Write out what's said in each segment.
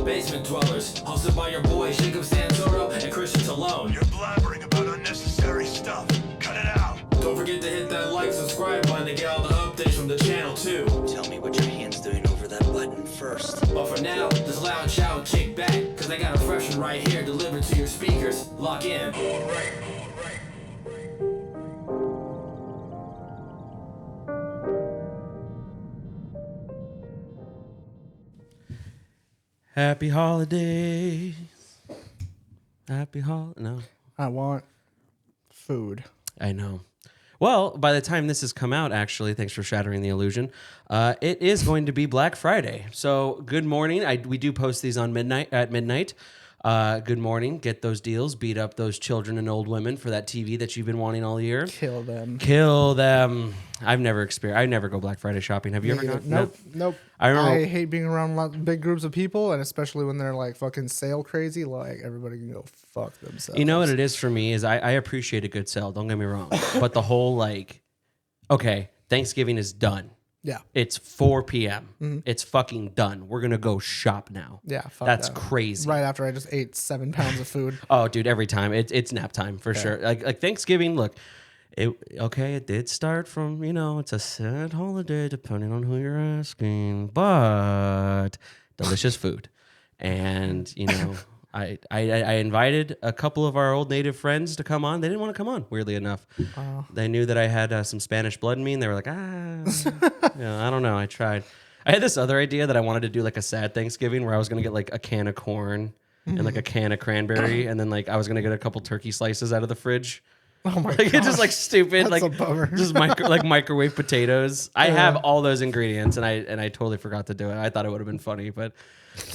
Basement Dwellers, hosted by your boys Jacob Santoro and Christian Talone. You're blabbering about unnecessary stuff. Cut it out. Don't forget to hit that like, subscribe button to get all the updates from the channel too. Tell me what your hand's doing over that button first. But for now, just loud shout and kick back, cause I got a fresh one right here delivered to your speakers. Lock in. Happy holidays. No. I want food. I know. Well, by the time this has come out, actually, thanks for shattering the illusion, it is going to be Black Friday. So good morning. We do post these on at midnight. Good morning. Get those deals. Beat up those children and old women for that TV that you've been wanting all year. Kill them. Kill them. I never go Black Friday shopping. Have you ever gone? Nope. I hate being around big groups of people, and especially when they're like fucking sale crazy. Like everybody can go fuck themselves. You know what it is for me is I appreciate a good sale. Don't get me wrong, but the whole like, okay, Thanksgiving is done. Yeah. It's 4 p.m. Mm-hmm. It's fucking done. We're going to go shop now. Yeah. That's crazy. Right after I just ate 7 pounds of food. Oh, dude, every time. It's nap time for sure. Like Thanksgiving, look, it did start from, it's a sad holiday depending on who you're asking, but delicious food. And, I invited a couple of our old native friends to come on. They didn't want to come on, weirdly enough. They knew that I had some Spanish blood in me, and they were like, I don't know. I tried. I had this other idea that I wanted to do like a sad Thanksgiving where I was going to get like a can of corn and like a can of cranberry, and then like I was going to get a couple turkey slices out of the fridge. Oh my god! It's just like stupid, That's like a bummer. just microwave potatoes. I have all those ingredients, and I totally forgot to do it. I thought it would have been funny, but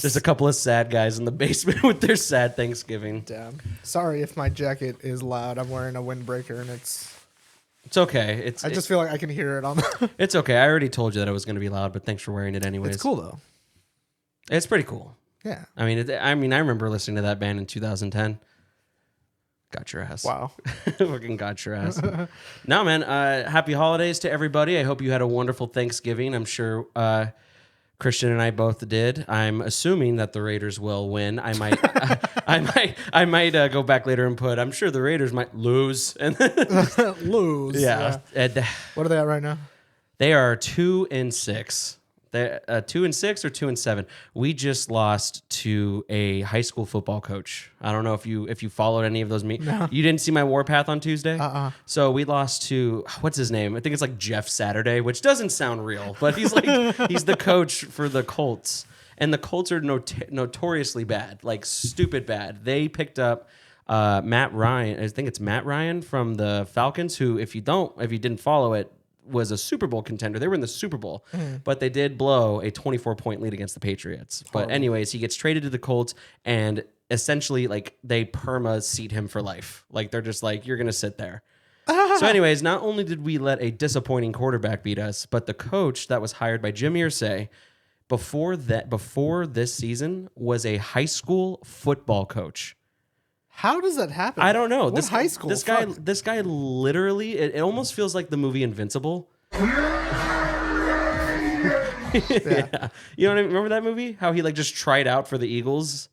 there's a couple of sad guys in the basement with their sad Thanksgiving. Damn. Sorry if my jacket is loud. I'm wearing a windbreaker, and it's okay. I just feel like I can hear it on the It's okay. I already told you that it was going to be loud, but thanks for wearing it anyways. It's cool though. It's pretty cool. Yeah. I mean, I remember listening to that band in 2010. Got your ass. Wow. Fucking got your ass. No, man. Happy holidays to everybody. I hope you had a wonderful Thanksgiving. I'm sure Christian and I both did. I'm assuming that the Raiders will win. I might, I might go back later and put. I'm sure the Raiders might lose and lose. Yeah. What are they at right now? They are 2-6. They're 2-6 or 2-7. We just lost to a high school football coach. I don't know if you followed any of those. No. You didn't see my Warpath on Tuesday? So we lost to, what's his name? I think it's like Jeff Saturday, which doesn't sound real, but he's the coach for the Colts. And the Colts are notoriously bad, like stupid bad. They picked up Matt Ryan. I think it's Matt Ryan from the Falcons, who if you didn't follow it, was a Super Bowl contender. They were in the Super Bowl, but they did blow a 24-point lead against the Patriots. But anyways, he gets traded to the Colts, and essentially, like, they perma-seat him for life. Like, they're just like, you're going to sit there. So anyways, not only did we let a disappointing quarterback beat us, but the coach that was hired by Jim Irsay before this season was a high school football coach. How does that happen? I don't know. What high school? This guy literally, it almost feels like the movie Invincible. Yeah. You know what I mean? Remember that movie? How he like just tried out for the Eagles?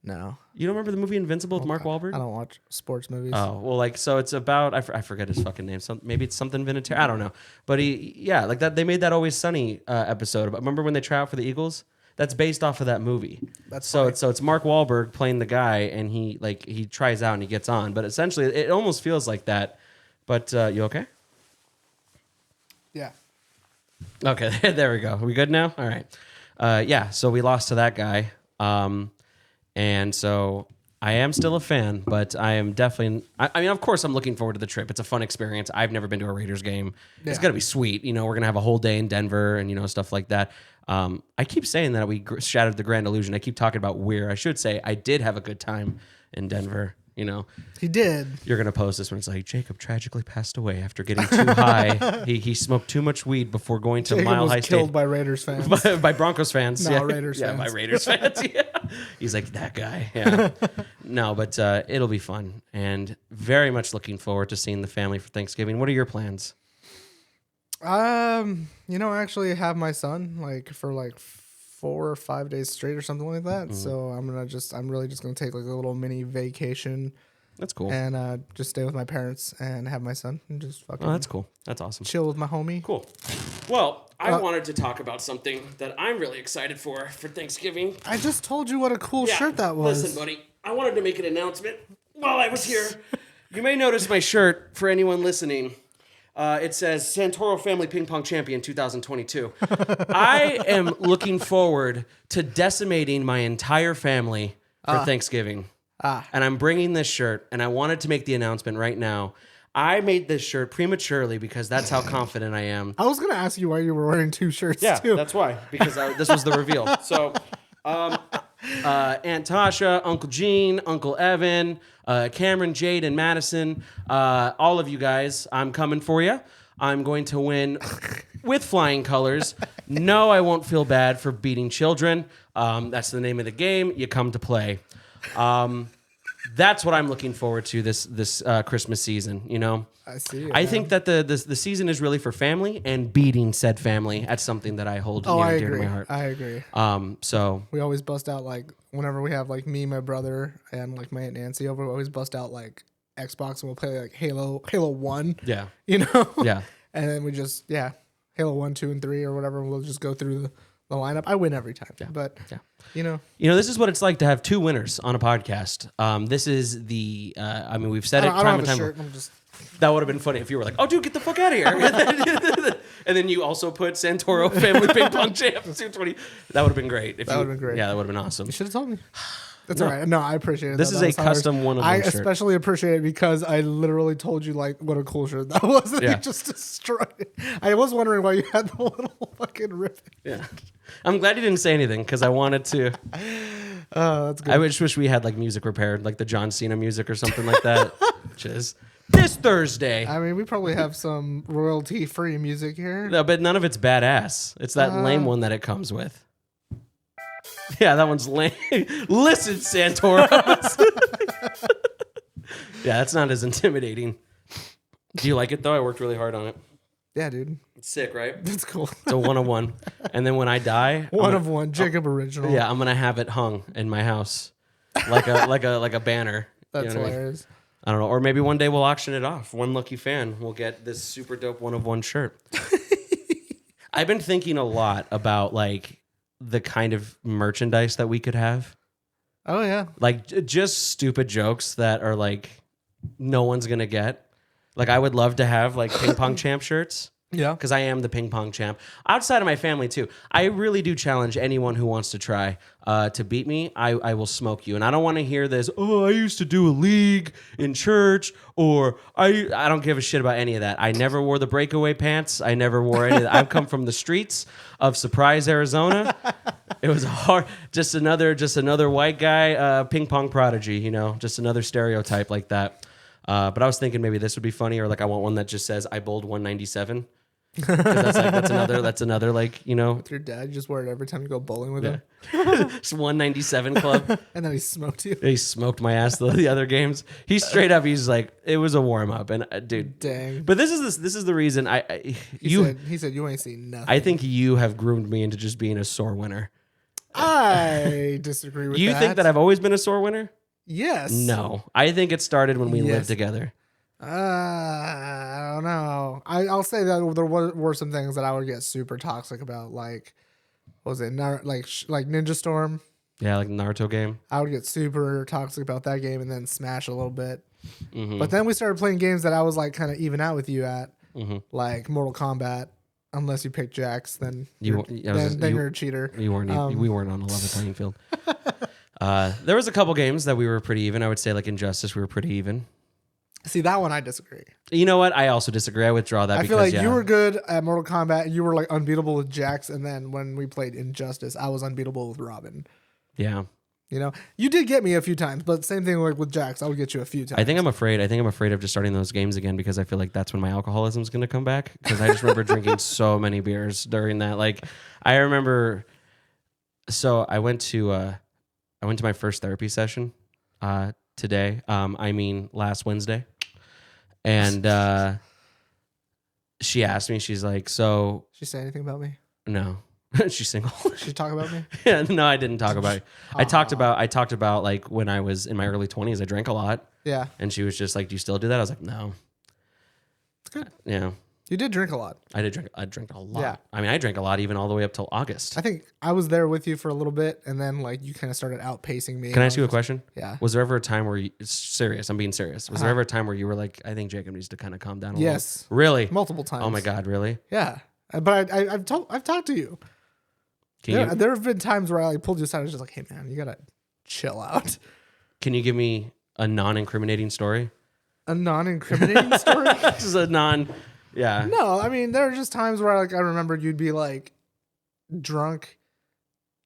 No. You don't remember the movie Invincible with Mark Wahlberg? I don't watch sports movies. Oh, well, like, so it's about, I forget his fucking name. Maybe it's something Vinatieri. I don't know. But like that, they made that Always Sunny episode. Remember when they try out for the Eagles? That's based off of that movie. That's so it's Mark Wahlberg playing the guy, and he tries out and he gets on. But essentially, it almost feels like that. But you okay? Yeah. Okay, there we go. Are we good now? All right. Yeah. So we lost to that guy, and so I am still a fan, but I am definitely. I mean, of course, I'm looking forward to the trip. It's a fun experience. I've never been to a Raiders game. Yeah. It's gonna be sweet. We're gonna have a whole day in Denver, and stuff like that. I keep saying that we shattered the grand illusion. I keep talking about where. I should say I did have a good time in Denver. He did. You're gonna post this when it's like Jacob tragically passed away after getting too high. He smoked too much weed before going to Mile High State. Killed by Raiders fans. by Broncos fans. No, yeah. Raiders fans. Yeah, by Raiders fans. Yeah. He's like that guy. Yeah. No, but it'll be fun, and very much looking forward to seeing the family for Thanksgiving. What are your plans? I actually have my son for 4 or 5 days straight or something like that. So I'm really just gonna take like a little mini vacation. That's cool. And just stay with my parents and have my son and just fucking. Oh, that's cool. That's awesome. Chill with my homie. Cool. Well, I wanted to talk about something that I'm really excited for Thanksgiving. I just told you what a cool shirt that was. Listen, buddy, I wanted to make an announcement while I was here. You may notice my shirt, for anyone listening. It says Santoro Family Ping Pong Champion 2022. I am looking forward to decimating my entire family for Thanksgiving. And I'm bringing this shirt, and I wanted to make the announcement right now. I made this shirt prematurely because that's how confident I am. I was going to ask you why you were wearing 2 shirts, too. That's why, because this was the reveal. So, Aunt Tasha, Uncle Gene, Uncle Evan, Cameron, Jade, and Madison, all of you guys, I'm coming for you. I'm going to win with flying colors. No, I won't feel bad for beating children. That's the name of the game. You come to play. That's what I'm looking forward to this Christmas season. You know, I see. I think that the season is really for family and beating said family. That's something that I hold near and dear to my heart. I agree. So we always bust out like whenever we have like me, my brother, and like my Aunt Nancy over. We always bust out like Xbox and we'll play like Halo 1. Yeah, you know. Yeah, and then we just Halo 1, 2, and 3 or whatever. We'll just go through the lineup. I win every time. Yeah. But yeah. You know, this is what it's like to have 2 winners on a podcast. This is the, I mean, we've said it I don't time have and a time. shirt. I'm just. That would have been funny if you were like, "Oh, dude, get the fuck out of here!" And then you also put Santoro Family Ping Pong Champ 220. That would have been great. That would have been great. Yeah, that would have been awesome. You should have told me. That's all right. No, I appreciate it. This is a custom one of I them shirt. especially appreciate it because I literally told you like what a cool shirt that was. And Yeah. you just destroyed it. I was wondering why you had the little fucking ribbon. Yeah, I'm glad you didn't say anything because I wanted to. Oh, that's good. I just wish we had like music prepared, like the John Cena music or something like that. Which is this Thursday. I mean, we probably have some royalty-free music here. No, but none of it's badass. It's that lame one that it comes with. Yeah, that one's lame. Listen, Santoro. Yeah, that's not as intimidating. Do you like it, though? I worked really hard on it. Yeah, dude. It's sick, right? That's cool. It's a 101. And then when I die... One of one. Jacob original. Yeah, I'm going to have it hung in my house. Like a banner. That's You know what I mean? hilarious. I don't know. Or maybe one day we'll auction it off. One lucky fan will get this super dope 1 shirt. I've been thinking a lot about like the kind of merchandise that we could have. Oh, yeah. Like just stupid jokes that are like no one's going to get. Like I would love to have like ping pong champ shirts. Yeah. Because I am the ping pong champ. Outside of my family, too. I really do challenge anyone who wants to try to beat me. I will smoke you. And I don't want to hear this, oh, I used to do a league in church, or I don't give a shit about any of that. I never wore the breakaway pants. I never wore any of that. I've come from the streets of Surprise, Arizona. It was hard. Just another white guy, ping pong prodigy, just another stereotype like that. But I was thinking maybe this would be funny, or like I want one that just says I bowled 197. That's another like With your dad, you just wear it every time you go bowling with him. It's 197 club. And then he smoked you. He smoked my ass the other games. He's like, it was a warm up, and dude, Dang. But this is the reason He said you ain't seen nothing. I think you have groomed me into just being a sore winner. I disagree with that. You think that I've always been a sore winner? Yes. No, I think it started when we lived together. I don't know. I'll say that there were some things that I would get super toxic about, like, what was it, like Ninja Storm? Yeah, like Naruto game. I would get super toxic about that game and then Smash a little bit. Mm-hmm. But then we started playing games that I was like kind of even out with you at, like Mortal Kombat. Unless you pick Jax, then you're a cheater. We weren't on a level playing field. There was a couple games that we were pretty even. I would say like Injustice, we were pretty even. See, that one I disagree. You know what? I also disagree. I withdraw that. I feel like you were good at Mortal Kombat. You were like unbeatable with Jax, and then when we played Injustice, I was unbeatable with Robin. Yeah. You did get me a few times, but same thing like with Jax, I would get you a few times. I think I'm afraid of just starting those games again because I feel like that's when my alcoholism is going to come back. Because I just remember drinking so many beers during that. Like, I remember. So I went to my first therapy session today. Last Wednesday, and she asked me. She's like, "So." She say anything about me? No. She's single. She talk about me? Yeah, no, I didn't talk about it. I talked about like when I was in my early 20s, I drank a lot. Yeah. And she was just like, "Do you still do that?" I was like, "No." It's good. Yeah. You did drink a lot. I drank a lot. Yeah. I mean, I drank a lot even all the way up till August. I think I was there with you for a little bit, and then like you kind of started outpacing me. Can I ask you a question? Yeah. Was there ever a time where serious? I'm being serious. Was there ever a time where you were like, "I think Jacob needs to kind of calm down a Yes. little"? Really? Multiple times. Oh my God, really? Yeah. But I've talked to you. There have been times where I like pulled you aside and was just like, "Hey man, you gotta chill out." Can you give me a non-incriminating story? A non-incriminating story? Just a non. Yeah. No, I mean there are just times where like I remember you'd be like drunk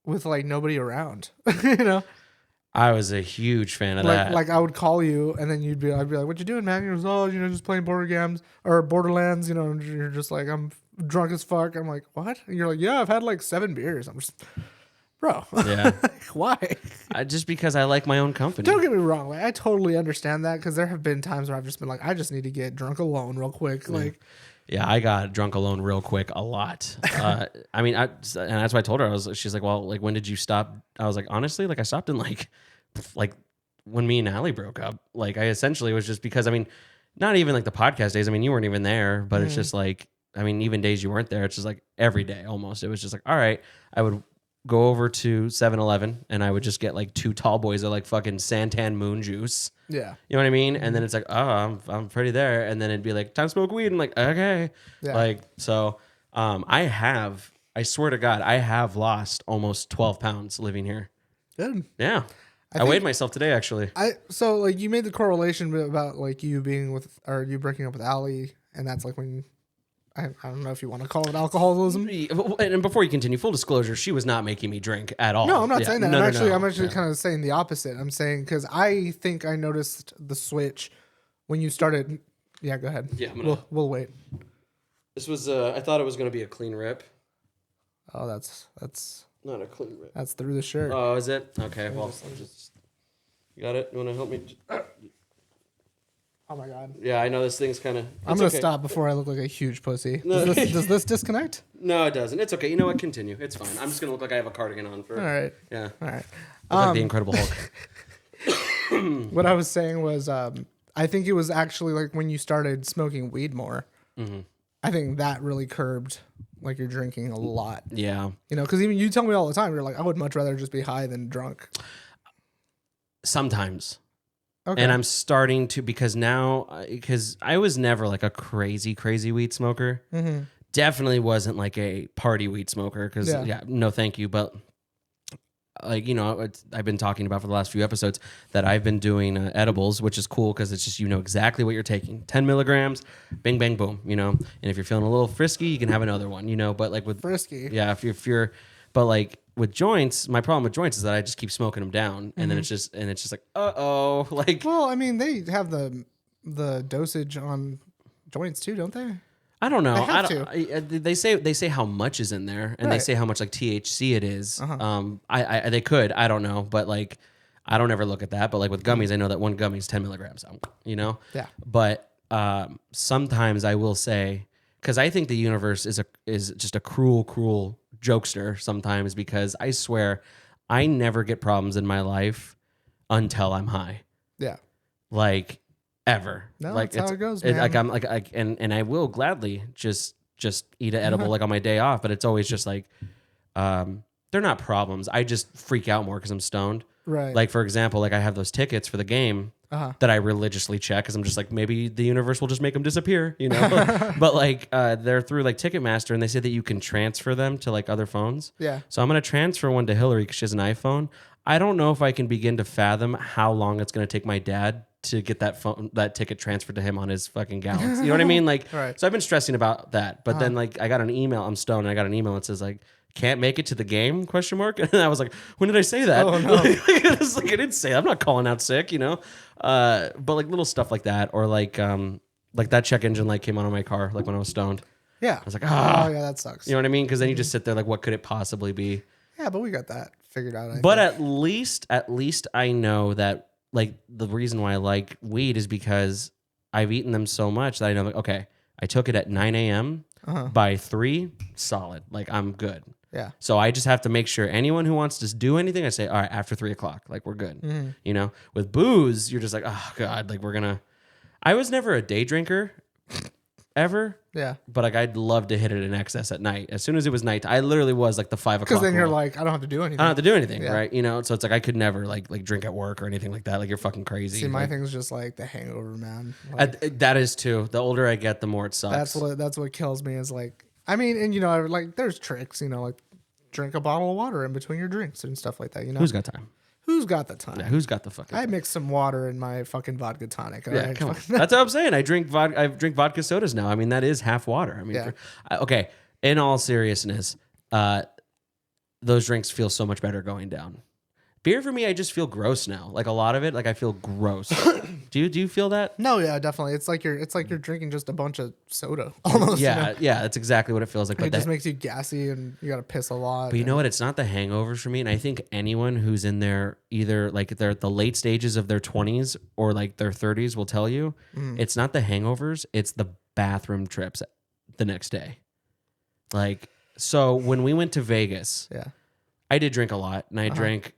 with like nobody around. You know? I was a huge fan of that. Like I would call you and then I'd be like, "What you doing, man?" You're just playing Borderlands or Borderlands, and you're just like, "I'm drunk as fuck." I'm like, "What?" And you're like, "Yeah, I've had like 7 beers." I'm just, bro. Yeah. Why? Just because I like my own company. Don't get me wrong. Like, I totally understand that because there have been times where I've just been like, I just need to get drunk alone real quick. Like, Yeah, I got drunk alone real quick a lot. I mean, and that's why I told her. She's like, "Well, like when did you stop?" I was like, "Honestly, like I stopped in like when me and Allie broke up. Like I essentially was just because I mean, not even like the podcast days. I mean, you weren't even there, but it's just like I mean, even days you weren't there, it's just like every day almost. It was just like, all right, I would go over to 7-Eleven and I would just get like 2 tall boys of like fucking Santan moon juice. yeah. You know what I mean? And then it's like, oh, I'm pretty there. And then it'd be like, time to smoke weed. I'm like, okay. Yeah. Like, so I swear to God, I have lost almost 12 pounds living here. Good. Yeah. I think- weighed myself today, actually. So like you made the correlation about like you being with or you breaking up with Allie, and that's like when I don't know if you want to call it alcoholism. And before you continue, full disclosure, she was not making me drink at all. No, I'm not saying that. No, I'm actually Yeah. kind of saying the opposite. I'm saying because I think I noticed the switch when you started. Yeah, go ahead. Yeah, I'm gonna- we'll wait. This was, I thought it was going to be a clean rip. Oh, that's Not a clean rip. that's through the shirt. Oh, is it? Okay, well, you got it? You want to help me? Oh my god. Yeah, I know this thing's kind of. I'm gonna stop before I look like a huge pussy. Does this disconnect? No, it doesn't. It's okay. You know what? Continue. It's fine. I'm just gonna look like I have a cardigan on for. All right. Yeah. All right. Look like the Incredible Hulk. What I was saying was, I think it was actually like when you started smoking weed more. Mm-hmm. I think that really curbed like your drinking a lot. Yeah. Because even you tell me all the time, you're like, I would much rather just be high than drunk. Sometimes. Okay. And I'm starting to because I was never like a crazy weed smoker. Mm-hmm. Definitely wasn't like a party weed smoker because no thank you. But like I've been talking about for the last few episodes that I've been doing edibles, which is cool because it's just exactly what you're taking. 10 milligrams, bing bang boom. And if you're feeling a little frisky, you can have another one. But like with frisky, yeah, if you're but like with joints, my problem with joints is that I just keep smoking them down, and then it's just like like. Well, I mean, they have the dosage on joints too, don't they? I don't know. They have They say how much is in there, and they Right. say how much like THC it is. Uh-huh. They could. I don't know, but like, I don't ever look at that. But like with gummies, I know that one gummy is 10 milligrams. Yeah. But sometimes I will say, because I think the universe is just a cruel jokester sometimes, because I swear I never get problems in my life until I'm high. Yeah. Like ever. No, like that's how it goes, Like man. and I will gladly just eat an edible like on my day off, but it's always just like they're not problems. I just freak out more because I'm stoned. Right. Like for example, like I have those tickets for the game that I religiously check because I'm just like, maybe the universe will just make them disappear, But like they're through like Ticketmaster, and they say that you can transfer them to like other phones. Yeah. So I'm gonna transfer one to Hillary because she has an iPhone. I don't know if I can begin to fathom how long it's gonna take my dad to get that ticket transferred to him on his fucking Galaxy. You know what I mean? Like, Right. So I've been stressing about that. But then like I got an email. I'm stoned, and I got an email that says like, can't make it to the game? ? And I was like, when did I say that? Oh, no. It's like I didn't say that. I'm not calling out sick, But like little stuff like that, or like that check engine light came on in my car, like when I was stoned. Yeah. I was like, Oh yeah, that sucks. You know what I mean? Because then you just sit there like, what could it possibly be? Yeah, but we got that figured out. I But think. at least I know that like the reason why I like weed is because I've eaten them so much that I know like, okay, I took it at 9 a.m. By 3, solid. Like I'm good. Yeah. So I just have to make sure anyone who wants to do anything, I say, all right, after 3 o'clock, like we're good. Mm-hmm. You know, with booze, you're just like, oh God, like I was never a day drinker ever. Yeah. But like I'd love to hit it in excess at night. As soon as it was night, I literally was like the 5 o'clock. Because then you're rule. like, I don't have to do anything. I don't have to do anything, Yeah. right? You know, so it's like I could never like drink at work or anything like that. Like you're fucking crazy. See, my Like, thing's just like the hangover, man. Like, that is too. The older I get, the more it sucks. that's what kills me is like, I mean, and you know, like there's tricks, you know, like drink a bottle of water in between your drinks and stuff like that. You know, Who's got time? Who's got the time? Yeah, who's got the fucking? I mix some water in my fucking vodka tonic. All Yeah, right? come on. That's what I'm saying. I drink vodka sodas now. I mean, that is half water. I mean, Yeah. Okay. In all seriousness, those drinks feel so much better going down. Beer for me, I just feel gross now. Like a lot of it, like I feel gross. Do you feel that? No, yeah, definitely. It's like you're drinking just a bunch of soda almost. Yeah, you know? yeah. That's exactly what it feels like. It But just makes you gassy and you gotta piss a lot. But you know what? It's not the hangovers for me. And I think anyone who's in their either like they're at the late stages of their 20s or like their 30s will tell you it's not the hangovers, it's the bathroom trips the next day. Like, so when we went to Vegas, Yeah. I did drink a lot and I drank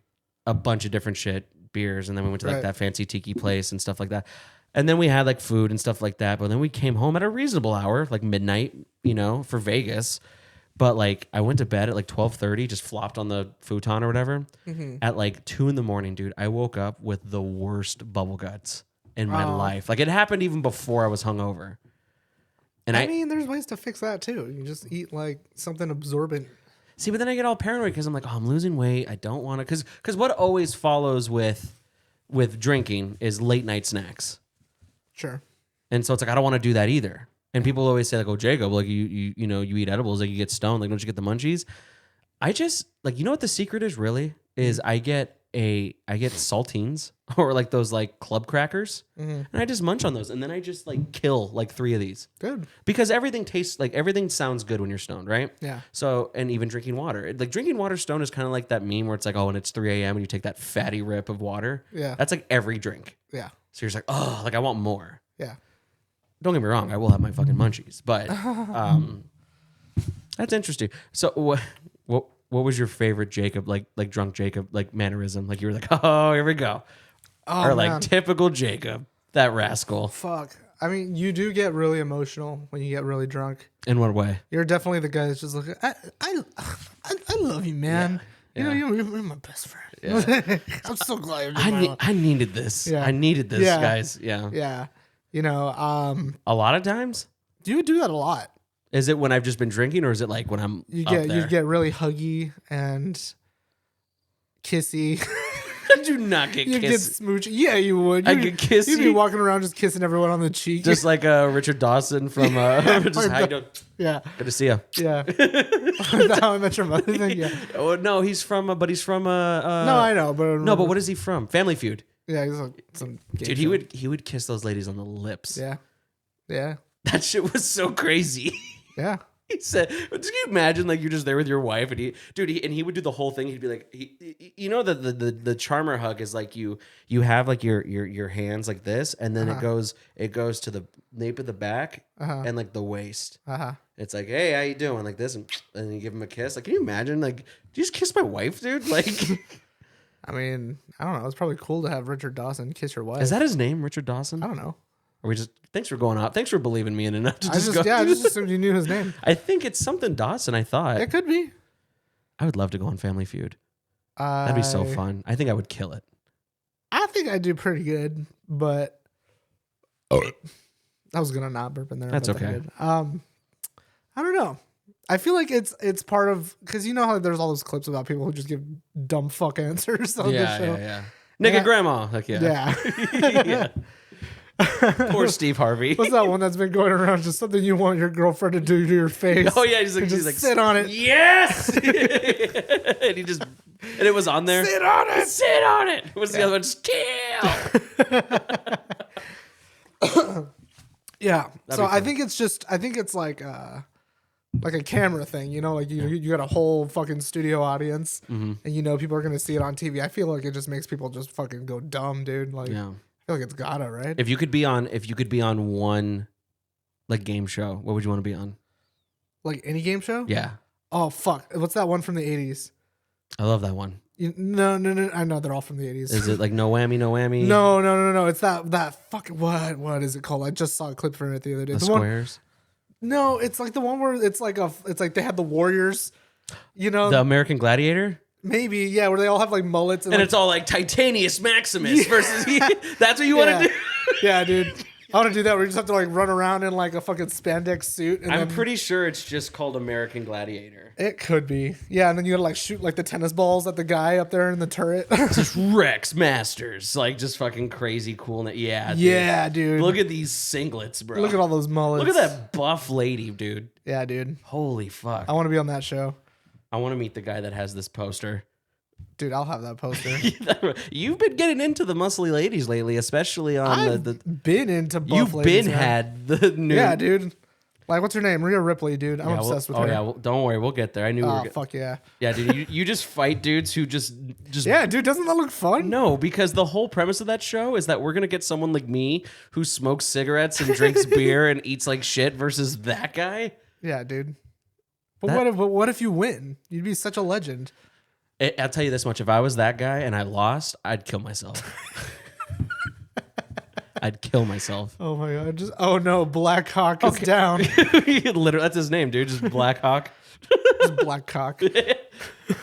a bunch of different beers. And then we went to like Right. that fancy tiki place and stuff like that. And then we had like food and stuff like that. But then we came home at a reasonable hour, like midnight, you know, for Vegas. But like I went to bed at like 12:30, just flopped on the futon or whatever. At like 2 a.m, dude, I woke up with the worst bubble guts in my life. Like it happened even before I was hungover. And I mean, there's ways to fix that too. You just eat like something absorbent. see, but then I get all paranoid because I'm like, oh, I'm losing weight. I don't want to, because what always follows with drinking is late night snacks. Sure. And so it's like I don't want to do that either. And people always say like, "Oh, Jacob, like you know, you eat edibles, like you get stoned, like don't you get the munchies?" I just like, you know what the secret is really is I get saltines or like those like club crackers, and I just munch on those, and then I just like kill like 3 of these. Good. Because everything sounds good when you're stoned, right? Yeah. So, and even drinking water, like drinking water stoned is kind of like that meme where it's like, oh, and it's 3 a.m. and you take that fatty rip of water. Yeah. That's like every drink. Yeah. So you're just like, oh, like I want more. Yeah. Don't get me wrong, I will have my fucking munchies, but that's interesting. So what was your favorite Jacob, like drunk Jacob, like mannerism? Like you were like, oh, here we go. Oh, Or like man. typical Jacob, that rascal. Fuck. I mean, you do get really emotional when you get really drunk. In what way? You're definitely the guy that's just like, I love you, man. You know, you're my best friend. I'm so glad you're doing my life. I needed this. Yeah. I needed this, Yeah. guys. Yeah. Yeah. You know, A lot of times? you do that a lot. Is it when I've just been drinking, or is it like when I'm You up get there? you get really huggy and kissy. I do not get You get kissed. smoochy. Yeah, you would. I You'd get kissy? You'd be walking around just kissing everyone on the cheek. Just like Richard Dawson from just how you doing? yeah, Good to see you. yeah. How I Met Your Mother thing. Yeah. Oh no, he's from but he's from No, I know, but no, but what is he from? Family Feud. Yeah, he's like some gay Dude, show. he would kiss those ladies on the lips. Yeah, yeah, That shit was so crazy. yeah. He said, "Can you imagine like you're just there with your wife and he would do the whole thing. He'd be like, you know, the charmer hug is like you have like your hands like this, and then it goes to the nape of the back and like the waist. It's like, hey, how you doing? Like this, and then you give him a kiss. Like, can you imagine? Like, do you just kiss my wife, dude? Like, I mean, I don't know. It's probably cool to have Richard Dawson kiss your wife. is that his name, Richard Dawson? I don't know. Or we just thanks for going out. Thanks for believing me in enough to I just go. I just assumed you knew his name. I think it's something Dawson. I thought It could be. I would love to go on Family Feud. That'd be so fun. I think I would kill it. I think I do pretty good, but I was gonna not burp in there. That's but I okay. did. I don't know. I feel like it's part of because you know how there's all those clips about people who just give dumb fuck answers on the show. Yeah. Nigga grandma. Like, yeah. Yeah. Poor Steve Harvey. What's that one that's been going around? Just something you want your girlfriend to do to your face. Oh yeah, he's just like sit on it. Yes. And it was on there. Sit on it. Sit on it. What's the other one? Just kill. Yeah. So be I think it's like a camera thing, you know, like you got a whole fucking studio audience and you know people are gonna see it on TV. I feel like it just makes people just fucking go dumb, dude. Like Yeah. I feel like it's gotta, right? If you could be on one like game show, what would you want to be on? Like any game show? Yeah. Oh fuck! What's that one from the 80s? I love that one. No. I know they're all from the 80s. Is it like no whammy, no whammy? No. It's that fucking what is it called? I just saw a clip from it the other day. The one, squares. no, it's like the one where it's like they had the warriors. You know, The American Gladiator. maybe yeah, where they all have like mullets And like, it's all like Titanius Maximus versus that's what you want to do. Yeah, dude. I want to do that. Where you just have to like run around in like a fucking spandex suit. And I'm then, pretty sure it's just called American Gladiator. It could be. Yeah, and then you gotta like shoot like the tennis balls at the guy up there in the turret. Just Rex Masters, like just fucking crazy cool. Yeah, dude. Yeah, dude. Look at these singlets, bro. Look at all those mullets. Look at that buff lady, dude. Yeah, dude. Holy fuck. I want to be on that show. I want to meet the guy that has this poster. Dude, I'll have that poster. You've been getting into the muscly ladies lately, especially on I've the been into buff You've ladies, been man. had the new. Yeah, dude. Like, what's her name? Rhea Ripley, dude. I'm obsessed with her. Oh yeah, well, don't worry, we'll get there. I knew. Oh, fuck yeah. Yeah, dude, you just fight dudes who just. Yeah, dude, doesn't that look fun? No, because the whole premise of that show is that we're gonna get someone like me who smokes cigarettes and drinks beer and eats like shit versus that guy. Yeah, dude. But what if you win? You'd be such a legend. I'll tell you this much: if I was that guy and I lost, I'd kill myself. I'd kill myself. Oh my god! Oh no, Black Hawk is down. Literally, that's his name, dude. Just Black Hawk. Just Black Cock.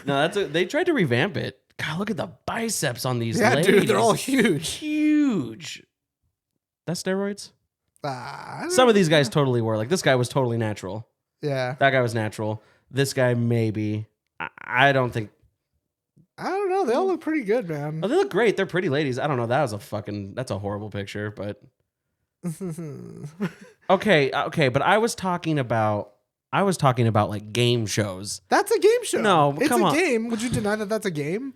No, they tried to revamp it. God, look at the biceps on these Yeah, ladies. dude, they're all huge. Huge. That's steroids? I don't Some of these guys totally were. Like, this guy was totally natural. Yeah. That guy was natural. This guy, maybe. I don't think. I don't know. They all look pretty good, man. Oh, they look great. They're pretty ladies. I don't know. That's a horrible picture, but. Okay. But I was talking about like game shows. That's a game show. No, it's come a on. game. Would you deny that that's a game?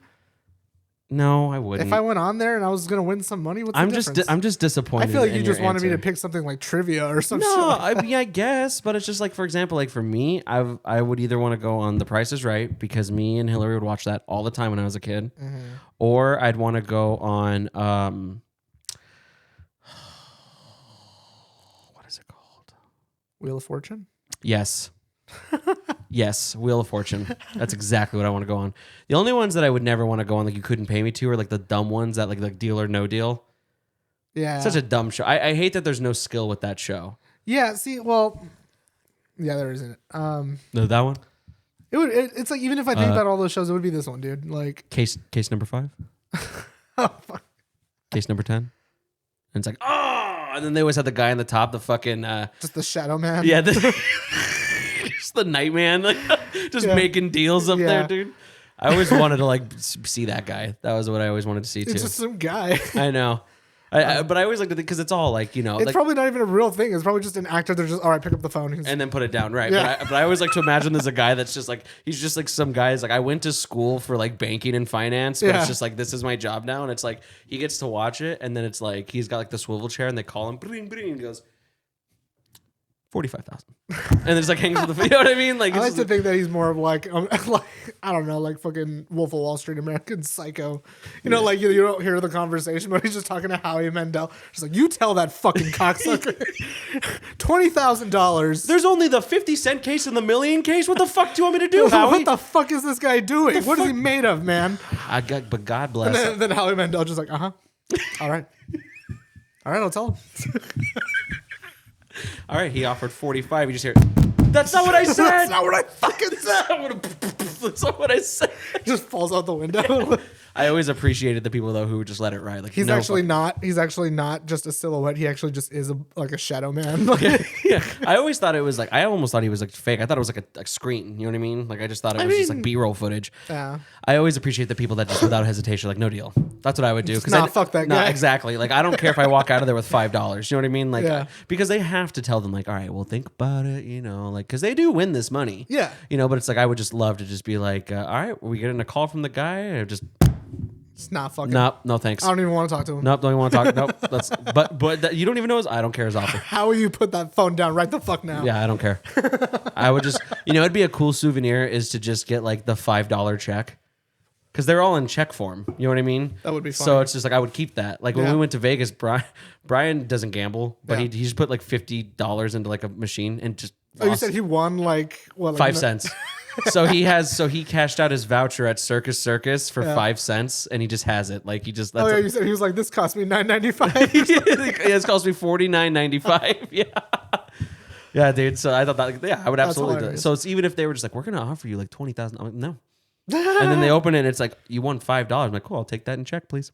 No, I wouldn't. If I went on there and I was gonna win some money, what's the difference? I'm just disappointed. I feel like in you just your wanted me to answer. pick something like trivia or some shit. No, Like I mean, I guess, but it's just like, for example, like for me, I would either want to go on The Price is Right because me and Hillary would watch that all the time when I was a kid, or I'd want to go on what is it called? Wheel of Fortune. Yes. Yes, Wheel of Fortune. That's exactly what I want to go on. The only ones that I would never want to go on, like you couldn't pay me to, are like the dumb ones that like Deal or No Deal. Yeah. Such a dumb show. I hate that there's no skill with that show. Yeah. See, well, yeah, there isn't. No, that one. It's like even if I think about all those shows, it would be this one, dude. Like Case number 5. oh fuck. Case number 10. And it's like, oh, and then they always had the guy on the top, the fucking Just the Shadow Man. yeah, just the Nightman, like just making deals up there, Yeah. dude. I always wanted to like see that guy. That was what I always wanted to see too. It's just some guy. I know. But I always like to think because it's all like, you know, It's like, probably not even a real thing. It's probably just an actor. They're just all right. Pick up the phone. and then put it down, right? Yeah. But I always like to imagine there's a guy that's just like he's just like some guy's like I went to school for like banking and finance, but Yeah. it's just like this is my job now, and it's like he gets to watch it, and then it's like he's got like the swivel chair, and they call him, bring, and he goes 45,000, and then just like hangs with the, you know what I mean? Like I it's like just to think that he's more of like I don't know, like fucking Wolf of Wall Street, American Psycho. You know, like you don't hear the conversation, but he's just talking to Howie Mandel. Just like you tell that fucking cocksucker $20,000. there's only the 50-cent case and the million case. What the fuck do you want me to do, Howie? What the fuck is this guy doing? What is he made of, man? But God And bless. then Howie Mandel just like, all right, I'll tell him. All right, he offered 45. You just hear, that's not what I said. That's not what I fucking said. That's not what I said. Just falls out the window. I always appreciated the people though who would just let it ride. Like He's no actually fuck- not. He's actually not just a silhouette. He actually just is like a shadow man. Like, Yeah, I always thought it was like I almost thought he was like fake. I thought it was like a screen. You know what I mean? Like I just thought it was just like B-roll footage. yeah. I always appreciate the people that just without hesitation like no deal. That's what I would do. Just not fuck that guy. Exactly. Like I don't care if I walk out of there with $5. You know what I mean? Like Yeah. because they have to tell them like, all right, well think about it. You know, like because they do win this money. Yeah. You know, but it's like I would just love to just be like, all right, we getting a call from the guy. Or just It's not fucking. nope, no thanks. I don't even want to talk to him. Nope, don't even want to talk. Nope. That's but that, you don't even know his. I don't care his offer. How will you put that phone down right the fuck now? Yeah, I don't care. I would just, it'd be a cool souvenir is to just get like the $5 check. Because they're all in check form. You know what I mean? That would be So funny. it's just like, I would keep that. Like when Yeah. we went to Vegas, Brian doesn't gamble, but Yeah. he just put like $50 into like a machine and just Oh, you lost said he won like what? Like 5 cents. So he cashed out his voucher at Circus Circus for 5 cents, and he just has it. Like he just. Oh That's yeah, you said he was like, this cost me $9.95. yeah, it cost me $49.95. Yeah. Yeah, dude. So I thought that, I would absolutely do it. hilarious. So it's even if they were just like, we're gonna offer you like 20,000. I'm like, no. And then they open it and it's like, you won $5. I'm like, cool, I'll take that in check, please.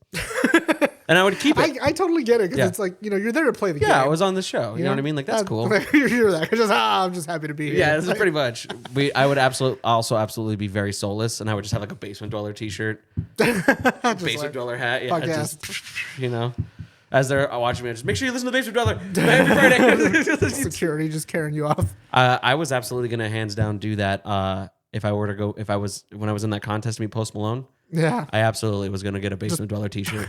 And I would keep it. I totally get it because Yeah. it's like, you're there to play the game. Yeah, I was on the show. You know what I mean? Like that's cool. You're that. I'm just happy to be here. Yeah, this is pretty much. I would absolutely be very soulless, and I would just have like a Basement Dweller T-shirt, Basement Dweller hat. Yeah, fuck yeah. just as they're watching me, just make sure you listen to the Basement Dweller every Friday. Security just carrying you off. I was absolutely gonna hands down do that. If I were to go, when I was in that contest to meet Post Malone, Yeah. I absolutely was gonna get a Basement Dweller T-shirt.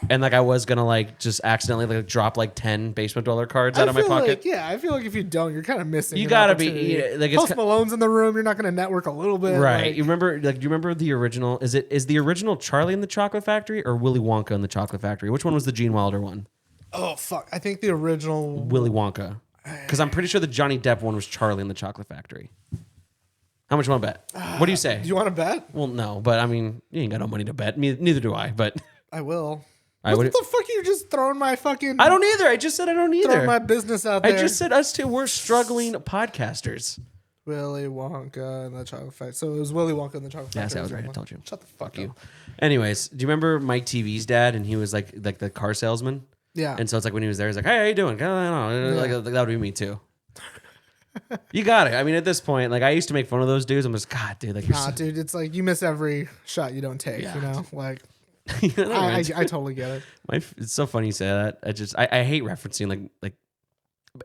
And like I was gonna like just accidentally like drop like 10 Basement Dweller cards out of my pocket. I feel like if you don't, you're kind of missing. You an gotta be opportunity. like it's Post Malone's in the room. You're not going to network a little bit, right. like- You remember do you remember the original? Is the original Charlie in the Chocolate Factory or Willy Wonka in the Chocolate Factory? Which one was the Gene Wilder one? Oh fuck! I think the original. Willy Wonka. Because I'm pretty sure the Johnny Depp one was Charlie in the Chocolate Factory. How much you want to bet? What do you say? Do you want to bet? Well, no, but I mean, you ain't got no money to bet. Neither do I. But I will. I What would. the fuck are you just throwing my fucking? I don't either. I just said I don't throwing either. my business out I there. just said us two. We're struggling podcasters. Willy Wonka and the Chocolate Factory. So it was Willy Wonka and the Chocolate Yes, Factory. I was right. I told you. Shut the fuck You. up. Anyways, do you remember Mike TV's dad? And he was like the car salesman. Yeah. And so it's like when he was there, he's like, "Hey, how you doing?" Like that would be me too. You got it. I mean, at this point, like I used to make fun of those dudes. I'm just, God, dude, like you're Nah, dude, it's like you miss every shot you don't take. Yeah. You know, like so, I totally get it. it's so funny you say that. I hate referencing like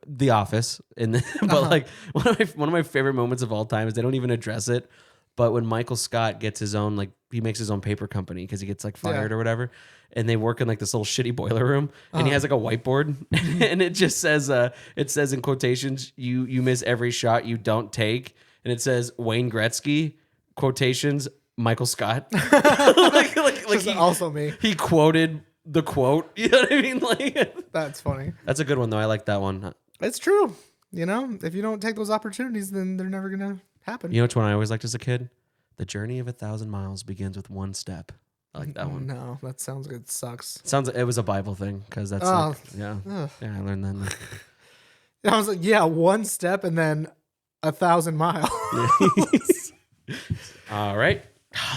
The Office, but like one of my favorite moments of all time is they don't even address it. But when Michael Scott gets his own, like he makes his own paper company because he gets like fired or whatever, and they work in like this little shitty boiler room, and he has like a whiteboard, and it just says, it says in quotations, you miss every shot you don't take, and it says Wayne Gretzky, quotations, Michael Scott, like Also me. he quoted the quote. You know what I mean? Like That's funny. that's a good one though. I like that one. It's true. You know, if you don't take those opportunities, then they're never gonna happen. You know which one I always liked as a kid? The journey of 1,000 miles begins with one step. I like that one. No, that sounds good. It sucks. Sounds like it was a Bible thing because that's Oh. like, yeah. Yeah, I learned that. I was like, yeah, one step and then 1,000 miles. All right.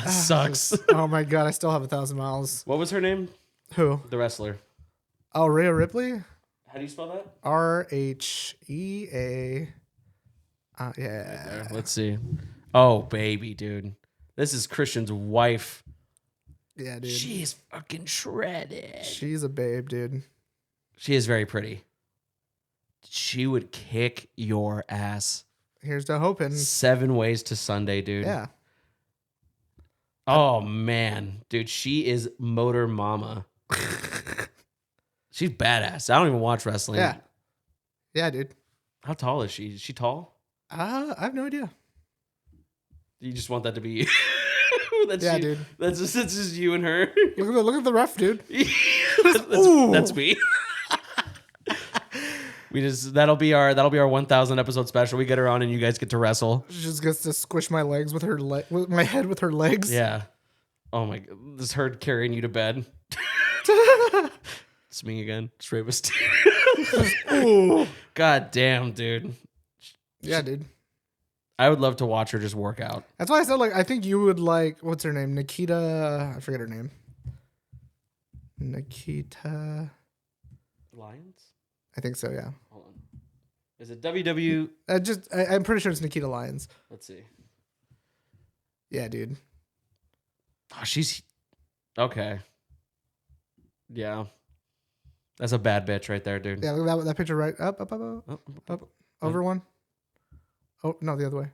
This sucks. Oh my god, I still have 1,000 miles. What was her name? Who? The wrestler. Oh, Rhea Ripley. How do you spell that? RHEA. Yeah. There. Let's see. Oh, baby, dude. This is Christian's wife. Yeah, dude. She's fucking shredded. She's a babe, dude. She is very pretty. She would kick your ass. Here's to hoping. 7 ways to Sunday, dude. Yeah. Oh man, dude, she is Motor Mama. She's badass. I don't even watch wrestling. Yeah. Yeah, dude. How tall is she? Is she tall? I have no idea. You just want that to be you. Yeah, dude. That's just you and her. Look at the ref, dude. That's me. That'll be our 1,000 episode special. We get her on and you guys get to wrestle. She just gets to squish my legs with with my head with her legs. Yeah. Oh my god. This her carrying you to bed. It's me again. Straight Mysterio. God damn, dude. Yeah, dude. I would love to watch her just work out. That's why I said, like, I think you would like, what's her name? Nikita. I forget her name. Nikita. Lions? I think so, yeah. Hold on. Is it WW? I'm pretty sure it's Nikita Lyons. Let's see. Yeah, dude. Oh, she's okay. Yeah. That's a bad bitch right there, dude. Yeah, look at that picture right up. Over one. Oh, no, the other way.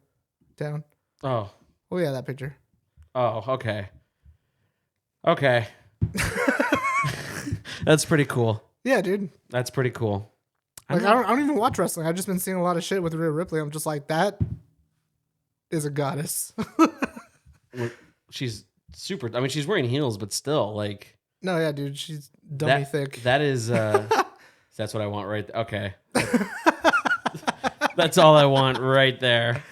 Down. Oh. Oh, yeah, that picture. Oh, okay. Okay. That's pretty cool. Yeah, dude. That's pretty cool. Like, I don't even watch wrestling. I've just been seeing a lot of shit with Rhea Ripley. I'm just like, that is a goddess. She's super. I mean, she's wearing heels, but still, like. No, yeah, dude. She's dummy thick. That is. That's what I want right there. Okay. That's all I want right there.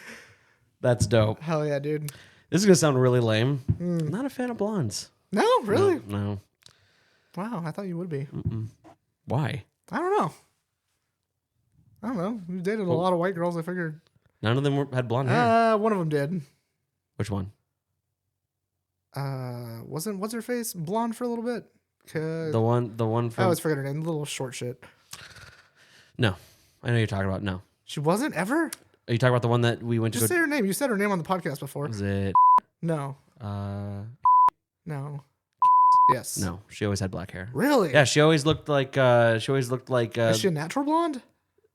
That's dope. Hell yeah, dude. This is gonna sound really lame. I'm not a fan of blondes. No, really? No. Wow, I thought you would be. Why? I don't know. You dated a lot of white girls. I figured. None of them had blonde hair. One of them did. Which one? Wasn't what's her face blonde for a little bit? The one I from. always forget her name. The little short shit. No, I know who you're talking about. No, She wasn't ever. are you talking about the one that we went Just to? say her name. You said her name on the podcast before. Was it? No. No, Yes. she always had black hair. Really? Yeah, she always looked like. Is she a natural blonde?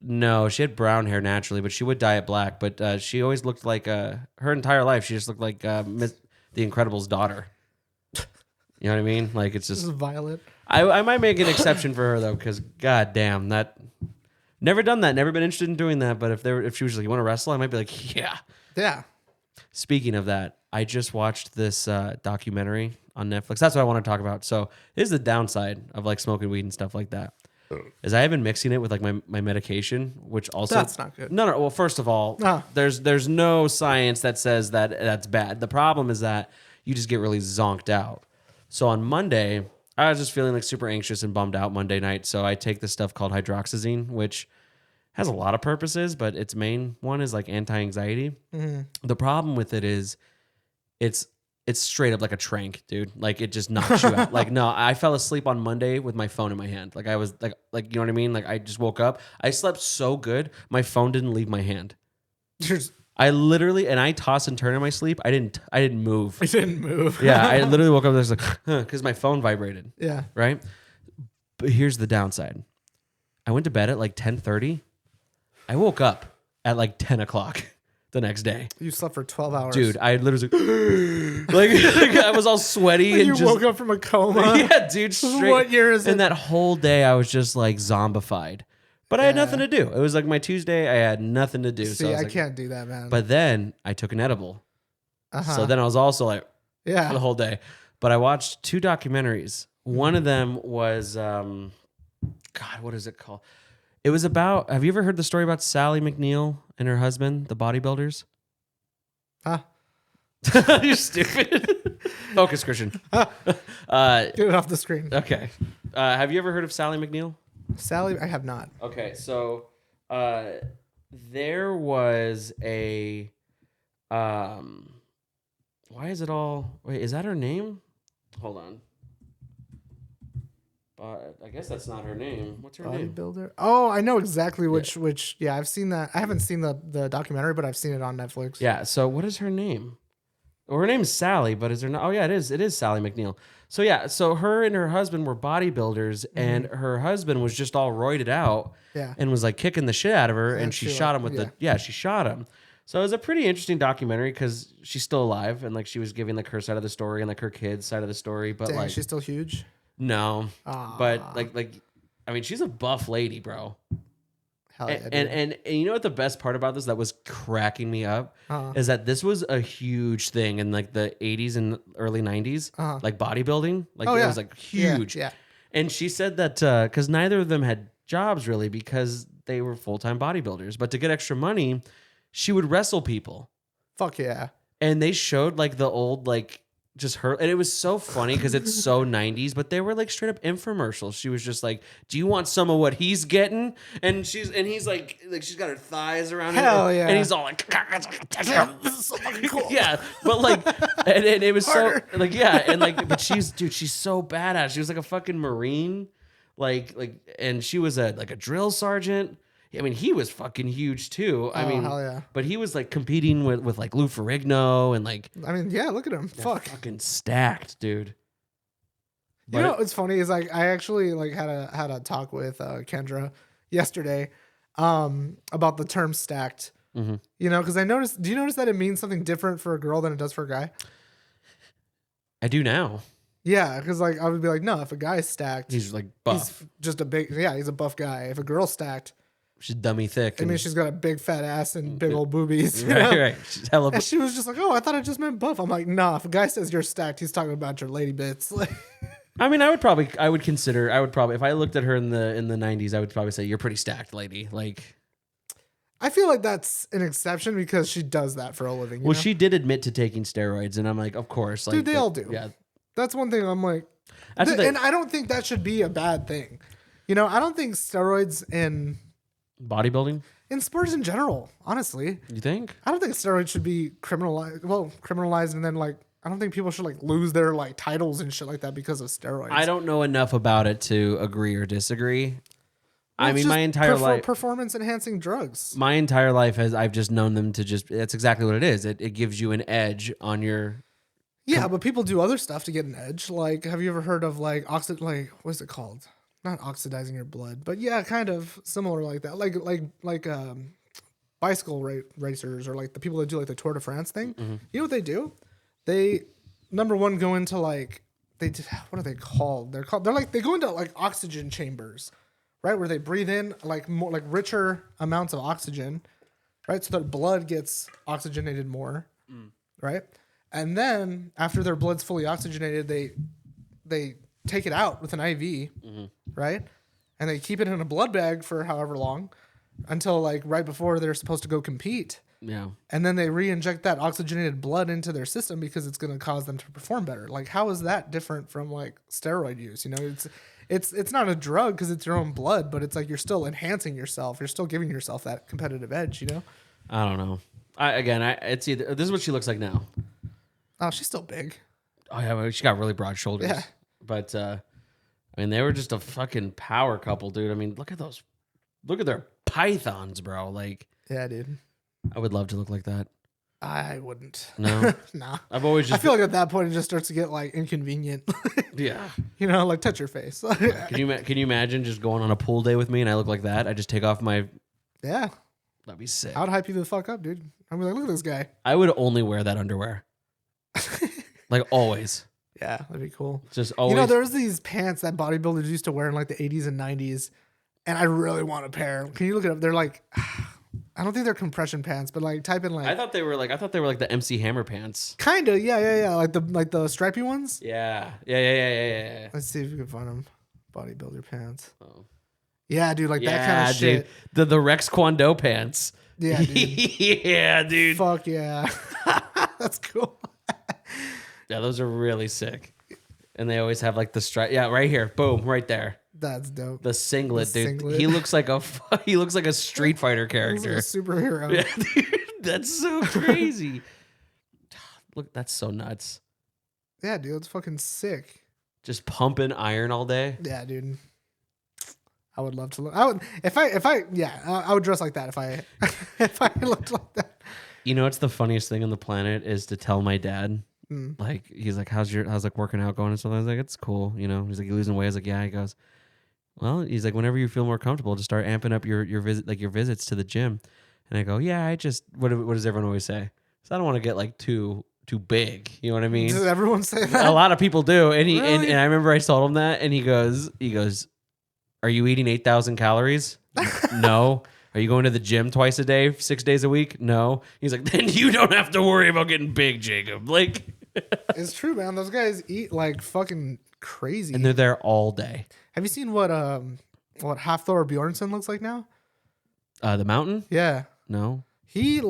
No, she had brown hair naturally, but she would dye it black. But she always looked like her entire life. She just looked like the Incredibles' daughter. You know what I mean? Like it's This just. is Violet. I might make an exception for her though, because goddamn, that never done that, never been interested in doing that. But if she was like, "You want to wrestle?" I might be like, "Yeah." Yeah. Speaking of that, I just watched this documentary on Netflix. That's what I want to talk about. So here's the downside of like smoking weed and stuff like that. Is I have been mixing it with like my medication, which also That's not good. No. Well, first of all, there's no science that says that that's bad. The problem is that you just get really zonked out. So on Monday, I was just feeling like super anxious and bummed out Monday night. So I take this stuff called hydroxyzine, which has a lot of purposes, but its main one is like anti-anxiety. The problem with it is it's straight up like a trank, dude. Like it just knocks you out. Like no, I fell asleep on Monday with my phone in my hand. Like I was like you know what I mean? Like I just woke up. I slept so good, my phone didn't leave my hand. I literally, and I toss and turn in my sleep. I didn't move. I didn't move. Yeah, I literally woke up and I was like, because my phone vibrated. Yeah. Right? But here's the downside. I went to bed at like 10:30. I woke up at like 10 o'clock the next day. You slept for 12 hours. Dude, I literally like I was all sweaty and you just woke up from a coma. yeah, dude, straight. What year is it? And that whole day I was just like zombified. But I had nothing to do. It was like my Tuesday. I had nothing to do. See, so I like, can't do that, man. But then I took an edible. So then I was also like yeah. the whole day. But I watched 2 documentaries. One of them was God, what is it called? It was about, have you ever heard the story about Sally McNeil and her husband, the bodybuilders? Huh? You're stupid. Focus, Christian. Get it off the screen. Okay. Have you ever heard of Sally McNeil? Sally, I have not. Okay, so there was a why is it all wait, is that her name? Hold on. I guess that's not her name. What's her name? Bodybuilder. Oh, I know exactly which. Yeah, I've seen that. I haven't seen the documentary, but I've seen it on Netflix. Yeah. So what is her name? Well, her name's Sally, but is her not? Oh yeah, it is. It is Sally McNeil. So yeah. So her and her husband were bodybuilders, and her husband was just all roided out. Yeah. And was like kicking the shit out of her, and And she she shot like- him with yeah. she shot him. So it was a pretty interesting documentary because she's still alive, and like she was giving like her side of the story and like her kids' side of the story, but Dang, like she's still huge. no, Aw. but like I mean, she's a buff lady, bro. Hell yeah, And you know what the best part about this that was cracking me up is that this was a huge thing in like the 80s and early 90s, like bodybuilding. Like Oh, it yeah. was like huge. Yeah. And she said that because neither of them had jobs really because they were full-time bodybuilders. But to get extra money, she would wrestle people. Fuck yeah. And they showed like the old like just her, and it was so funny because it's so 90s, but they were like straight up infomercials. She was just like, "Do you want some of what he's getting?" And he's like she's got her thighs around Hell her, yeah. and he's all like, This is so fucking cool. yeah, but like, and it was Harder. so like, yeah, and like, but she's so badass. She was like a fucking Marine, like, and she was a drill sergeant. I mean, he was fucking huge too. I mean, hell yeah. but he was like competing with like Lou Ferrigno and like I mean, yeah, look at him. Fuck. fucking stacked, dude. You know what's funny is like I actually like had a talk with Kendra yesterday about the term stacked. Mm-hmm. You know, because I noticed. Do you notice that it means something different for a girl than it does for a guy? I do now. Yeah, because like I would be like, no, if a guy's stacked, He's like buff. he's just a big. Yeah, he's a buff guy. If a girl's stacked, She's dummy thick. I mean, she's got a big fat ass and big old boobies. You right, know? right. She's hella. And she was just like, "Oh, I thought it just meant buff." I'm like, "Nah, if a guy says you're stacked, he's talking about your lady bits." Like, I mean, I would probably if I looked at her in the 90s, I would probably say you're pretty stacked, lady. Like, I feel like that's an exception because she does that for a living. Well, she did admit to taking steroids, and I'm like, of course. Like, Dude, they all do. Yeah. That's one thing I'm like, and I don't think that should be a bad thing. You know, I don't think steroids in bodybuilding? In sports in general, honestly. You think? I don't think steroids should be criminalized. Well, criminalized, and then like, I don't think people should like lose their like titles and shit like that because of steroids. I don't know enough about it to agree or disagree. Well, I mean, my entire life, performance enhancing drugs. my entire life I've just known them to just, that's exactly what it is. It gives you an edge on your. Yeah, but people do other stuff to get an edge. Like, have you ever heard of like what's it called? Not oxidizing your blood, but yeah, kind of similar like that. Like bicycle racers or like the people that do like the Tour de France thing. Mm-hmm. You know what they do? They number one go into like what are they called? They're like they go into like oxygen chambers, right? Where they breathe in like more like richer amounts of oxygen, right? So their blood gets oxygenated more, right? And then after their blood's fully oxygenated, they take it out with an IV, right? And they keep it in a blood bag for however long until like right before they're supposed to go compete. Yeah. And then they re-inject that oxygenated blood into their system because it's going to cause them to perform better. Like, how is that different from like steroid use? You know, it's not a drug because it's your own blood, but it's like you're still enhancing yourself. You're still giving yourself that competitive edge. You know? I don't know. It's either this is what she looks like now. Oh, she's still big. Oh yeah, well, she got really broad shoulders. Yeah. But I mean, they were just a fucking power couple, dude. I mean, look at their pythons, bro. Like, Yeah, dude. I would love to look like that. I wouldn't. No, Nah. I've always just. I feel like at that point it just starts to get like inconvenient. Yeah. You know, like touch your face. Can you imagine just going on a pool day with me and I look like that? I just take off my. Yeah. That'd be sick. I would hype you the fuck up, dude. I'd be like, look at this guy. I would only wear that underwear. Like always. Yeah, that'd be cool. Just always. You know, there's these pants that bodybuilders used to wear in like the 80s and 90s, and I really want a pair. Can you look it up? They're like, I don't think they're compression pants, but like type in like. I thought they were like the MC Hammer pants. Kinda, yeah. Like the stripy ones. Yeah. Let's see if we can find them. Bodybuilder pants. Oh. Yeah, dude, like that kind of shit. The Rex Kwon Do pants. Yeah, dude. Yeah, dude. Fuck yeah. That's cool. Yeah, those are really sick. And they always have like the stripe. Yeah, right here. Boom, right there. That's dope. The singlet, The dude. singlet. He looks like a Street Fighter character. He's like a superhero. Yeah, dude, that's so crazy. Look, that's so nuts. Yeah, dude, it's fucking sick. Just pumping iron all day. Yeah, dude. I would love to look. I would dress like that if I looked like that. You know what's the funniest thing on the planet is to tell my dad. Like he's like, how's like working out going and stuff? I was like, it's cool, you know. He's like, you losing weight? I was like, yeah. He goes, well, he's like, whenever you feel more comfortable, just start amping up your visit, like your visits to the gym. And I go, yeah, I just what does everyone always say? So I don't want to get like too big. You know what I mean? Does everyone say that? A lot of people do. And Really? and I remember I told him that, and he goes, are you eating 8,000 calories? No. Are you going to the gym twice a day, 6 days a week? No. He's like, then you don't have to worry about getting big, Jacob. Like, It's true, man. Those guys eat like fucking crazy. and they're there all day. Have you seen what Hafthor Bjornsson looks like now? The mountain? Yeah. No. He's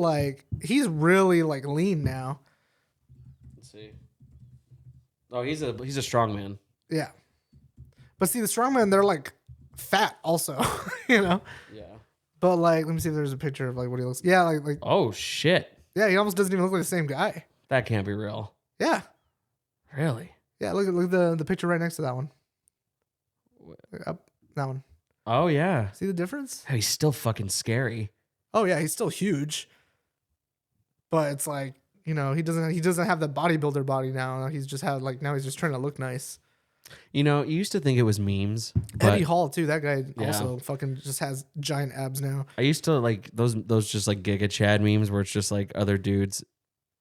really like lean now. Let's see. Oh, he's a strong man. Yeah. But see, the strongmen, they're like fat also, you know? Yeah. But like, let me see if there's a picture of like what he looks. Yeah, like Oh shit. yeah, he almost doesn't even look like the same guy. That can't be real. Yeah. Really? Yeah, look at the picture right next to that one. Up that one. Oh yeah. See the difference? Oh, he's still fucking scary. Oh yeah, he's still huge. But it's like, you know, he doesn't have the bodybuilder body now. He's just now he's just trying to look nice. You know, you used to think it was memes. But Eddie Hall too. That guy Yeah. also fucking just has giant abs now. I used to like those just like Giga Chad memes where it's just like other dudes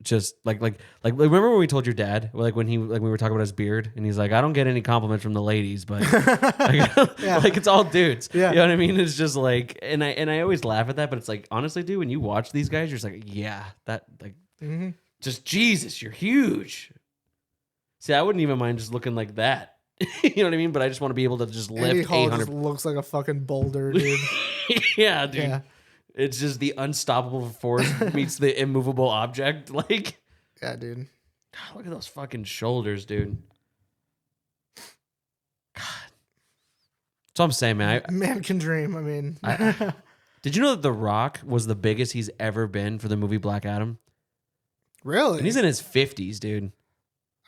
just like remember when we told your dad like when we were talking about his beard and he's like, I don't get any compliments from the ladies, but Yeah. like it's all dudes. Yeah. You know what I mean? It's just like and I always laugh at that, but it's like honestly, dude, when you watch these guys, you're just like, yeah, that like just Jesus, you're huge. See, I wouldn't even mind just looking like that. You know what I mean? But I just want to be able to just Eddie lift Hall 800. just looks like a fucking boulder, dude. Yeah, dude. Yeah. It's just the unstoppable force meets the immovable object. Like, Yeah, dude. God, look at those fucking shoulders, dude. God. That's what I'm saying, man. Man can dream. I mean, Did you know that The Rock was the biggest he's ever been for the movie Black Adam? really? And he's in his 50s, dude.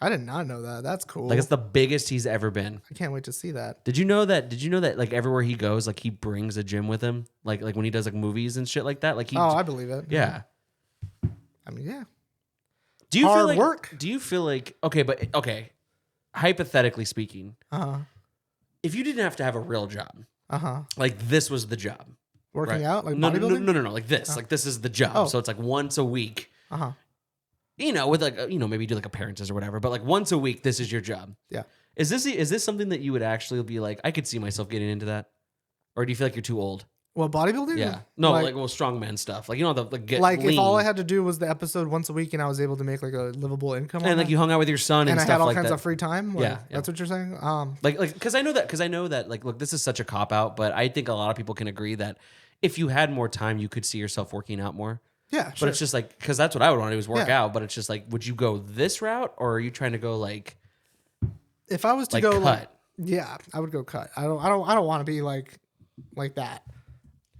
I did not know that. That's cool. Like, it's the biggest he's ever been. I can't wait to see that. Did you know that like everywhere he goes, like he brings a gym with him? Like when he does like movies and shit like that? Like he Oh, I believe it. Yeah. I mean, yeah. Do you Hard feel like work. Do you feel like okay, hypothetically speaking, Uh-huh. if you didn't have to have a real job, Uh-huh. like this was the job. Working right? out? Like no, bodybuilding? no, like this. Like this is the job. Oh. So it's like once a week. Uh-huh. You know, with like maybe you do like appearances or whatever, but like once a week, this is your job. Yeah. Is this something that you would actually be like, I could see myself getting into that? Or do you feel like you're too old? Well, bodybuilding? Yeah. No, like strongman stuff. Like, get like lean. if all I had to do was the episode once a week and I was able to make like a livable income And like you hung out with your son and I stuff had all like kinds that. of free time. Like, Yeah. That's what you're saying? Like, because I know that, like, look, this is such a cop out, but I think a lot of people can agree that if you had more time, you could see yourself working out more. Yeah, But sure. it's just like, because that's what I would want to do is work Yeah. out. But it's just like, would you go this route or are you trying to go like If I was to like go cut? like, yeah, I would go cut. I don't want to be like that.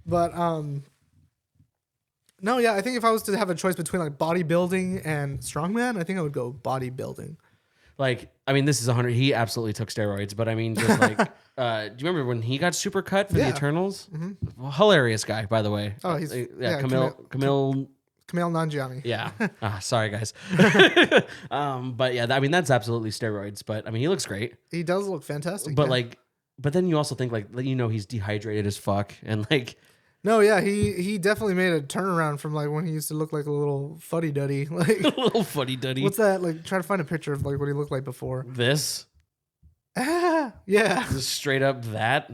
But no, yeah, I think if I was to have a choice between like bodybuilding and strongman, I think I would go bodybuilding. Like, I mean, this is 100. He absolutely took steroids, but I mean, just like, do you remember when he got super cut for the Yeah. Eternals? Well, hilarious guy, by the way. Oh, he's- yeah, Camille. Kumail Nanjiani. Yeah. Sorry, guys. But yeah, I mean, that's absolutely steroids. But I mean, he looks great. He does look fantastic. But yeah. like, but then you also think like, he's dehydrated as fuck, and like, No, yeah, he definitely made a turnaround from like when he used to look like a little fuddy duddy. Like a little fuddy duddy. what's that? Like try to find a picture of like what he looked like before. This? Yeah. Just straight up that.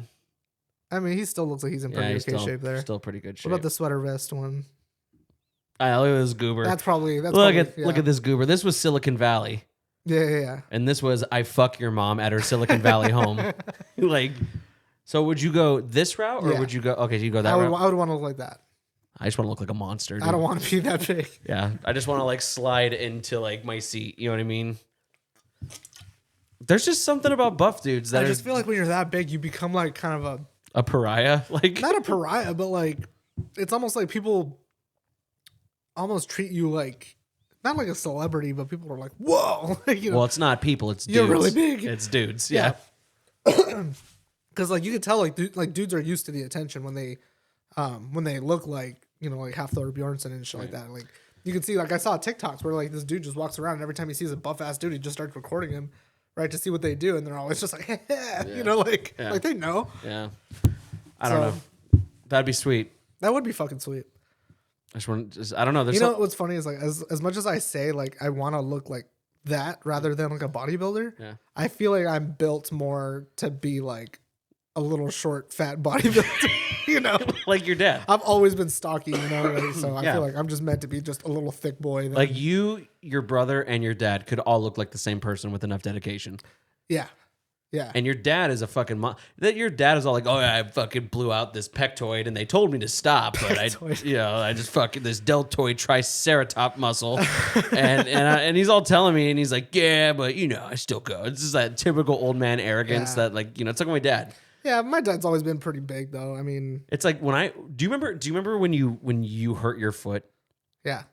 I mean, he still looks like he's in pretty he's okay still, shape there. Still pretty good shape. What about the sweater vest one? Look at this goober. That's probably Look at this goober. This was Silicon Valley. Yeah. And this was I fuck your mom at her Silicon Valley home. Like, so would you go this route or Yeah. would you go? Okay, so you go that I route. would want to look like that. I just want to look like a monster. Dude. I don't want to be that big. Yeah, I just want to like slide into like my seat. You know what I mean? There's just something about buff dudes that I just feel like when you're that big, you become like kind of a pariah. Like not a pariah, but like it's almost like people almost treat you like not like a celebrity, but people are like, whoa, you know. well, it's not people. It's dudes. You're really big. It's dudes. Yeah. Because like you could tell like dudes are used to the attention when they look like like half Thor Bjornsson and shit like that. Like you can see like I saw TikToks where like this dude just walks around and every time he sees a buff ass dude he just starts recording him right to see what they do and they're always just like like they know. Yeah. I don't know. That'd be sweet. That would be fucking sweet. I don't know. There's What's funny is like as much as I say like I want to look like that rather than like a bodybuilder. Yeah. I feel like I'm built more to be like a little short, fat bodybuilder. like your dad. I've always been stocky, like, so I Yeah. feel like I'm just meant to be just a little thick boy. Like you, your brother, and your dad could all look like the same person with enough dedication. yeah. And your dad is a fucking that your dad is all like, oh yeah, I fucking blew out this pectoid and they told me to stop, but I just fucking this deltoid triceratop muscle, and he's all telling me, and he's like, yeah, but I still go. It's just that typical old man arrogance that like it's like my dad. Yeah, my dad's always been pretty big though. I mean, It's like do you remember when you hurt your foot? yeah.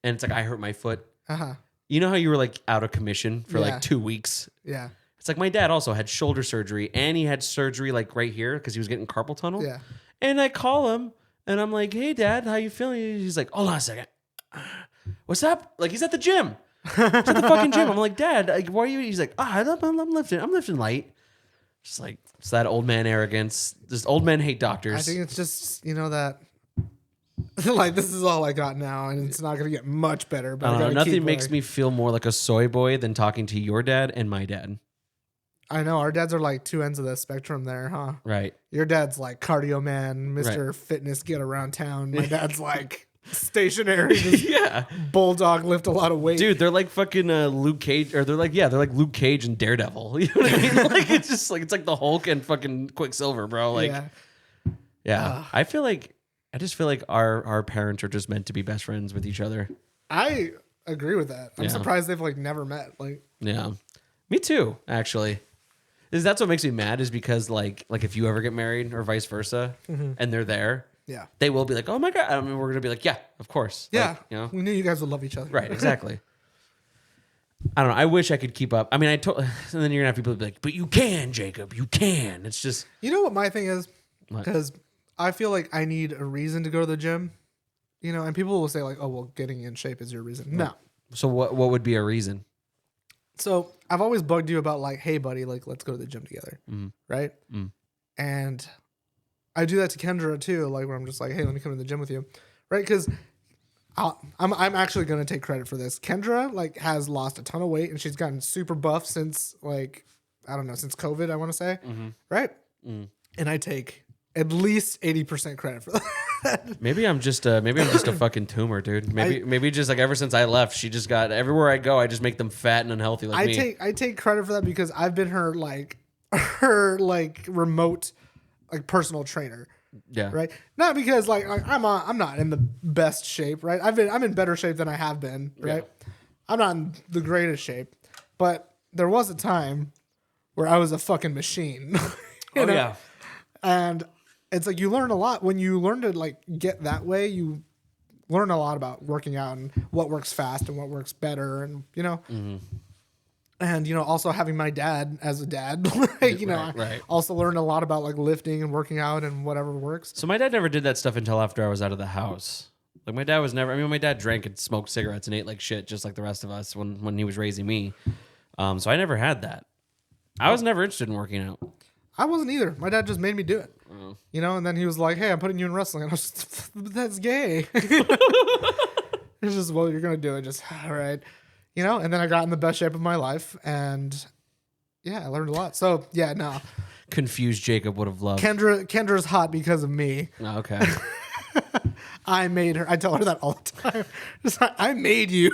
And it's like I hurt my foot. Uh-huh. You know how you were like out of commission for Yeah. like 2 weeks? Yeah. It's like my dad also had shoulder surgery and he had surgery like right here because he was getting carpal tunnel. Yeah. And I call him and I'm like, hey dad, how you feeling? He's like, hold on a second. What's up? Like he's at the gym. He's at the fucking gym. I'm like, Dad, like, why are you? He's like, I'm lifting light. Just like it's that old man arrogance. Just old men hate doctors. I think it's just that like this is all I got now, and it's not gonna get much better. But I don't know. gotta Nothing keep, makes like- me feel more like a soy boy than talking to your dad and my dad. I know our dads are like two ends of the spectrum there, huh? Right. Your dad's like cardio man, Mr. Right. Fitness, get around town. My dad's like stationary, just Yeah. bulldog, lift a lot of weight. Dude, they're like fucking Luke Cage, or they're like Luke Cage and Daredevil. You know what I mean? Like it's just like it's like the Hulk and fucking Quicksilver, bro. Like, yeah. I feel like I just feel like our parents are just meant to be best friends with each other. I agree with that. I'm Yeah. surprised they've like never met. Like, Yeah, me too. Actually, that's what makes me mad is because like if you ever get married or vice versa, and they're there, yeah, they will be like, oh my god. I mean, we're gonna be like, yeah, of course. yeah. Like, you know, We knew you guys would love each other. right? Exactly. I don't know. I wish I could keep up. I mean, and then you're gonna have people be like, but you can, Jacob. You can. It's just You know what my thing is? What? Because I feel like I need a reason to go to the gym. You know, and people will say like, "Oh, well, getting in shape is your reason." No. so. What would be a reason? So I've always bugged you about like, "Hey, buddy, like, let's go to the gym together," right? And I do that to Kendra too, like where I'm just like, "Hey, let me come to the gym with you," right? Because I'm actually gonna take credit for this. Kendra like has lost a ton of weight and she's gotten super buff since like I don't know since COVID. I want to say, right? And I take at least 80% credit for that. Maybe I'm just a fucking tumor, dude. Maybe just like ever since I left, she just got everywhere I go. I just make them fat and unhealthy like me. I take credit for that because I've been her remote like personal trainer. Yeah. Right. Not because like I'm not in the best shape. Right. I'm in better shape than I have been. Right. Yeah. I'm not in the greatest shape, but there was a time where I was a fucking machine. you know? Yeah. And it's like you learn a lot when you learn to like get that way. You learn a lot about working out and what works fast and what works better, and you know, and you know, also having my dad as a dad, like you know, right. I also learned a lot about like lifting and working out and whatever works. So my dad never did that stuff until after I was out of the house. Like my dad was never. I mean, my dad drank and smoked cigarettes and ate like shit, just like the rest of us when he was raising me. So I never had that. I was never interested in working out. I wasn't either. My dad just made me do it. You know, and then he was like, "Hey, I'm putting you in wrestling." And I was just, "That's gay." It's just, well, you're gonna do it. Just all right, you know. And then I got in the best shape of my life, and yeah, I learned a lot. So yeah, no. Confused Jacob would have loved. Kendra's hot because of me. Oh, okay. I made her. I tell her that all the time. Just like, I made you.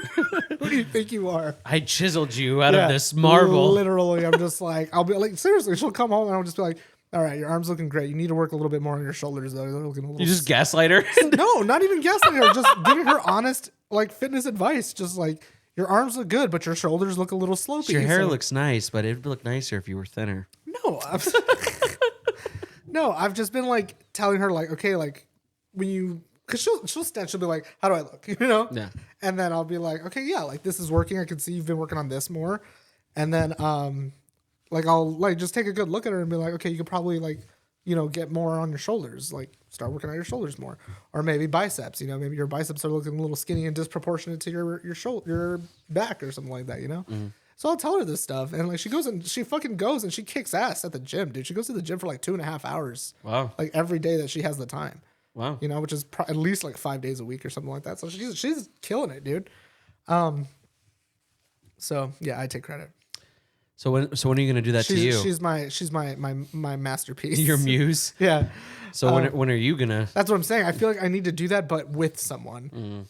Who do you think you are? I chiseled you out of this marble. Literally, I'm just like, I'll be like, seriously, she'll come home and I'll just be like, all right, your arm's looking great. You need to work a little bit more on your shoulders, though. They're looking a little. You just gaslight her? No, not even gaslighting her. Just giving her honest, like, fitness advice. Just like, your arms look good, but your shoulders look a little slopey. Your hair looks nice, but it would look nicer if you were thinner. No, no, I've just been like telling her like, okay, like when you, cause she'll stand, she'll be like, how do I look? You know? Yeah. And then I'll be like, okay, yeah, like this is working. I can see you've been working on this more. And then, like I'll like just take a good look at her and be like, okay, you could probably like, you know, get more on your shoulders, like start working on your shoulders more, or maybe biceps. You know, maybe your biceps are looking a little skinny and disproportionate to your shoulder, your back, or something like that. You know. Mm-hmm. So I'll tell her this stuff, and like she fucking goes and she kicks ass at the gym, dude. She goes to the gym for like 2.5 hours. Wow. Like every day that she has the time. Wow. You know, which is at least like 5 days a week or something like that. So she's killing it, dude. So yeah, I take credit. So when are you gonna do that to you? She's my masterpiece. Your muse. Yeah. So when are you gonna? That's what I'm saying. I feel like I need to do that, but with someone. Mm.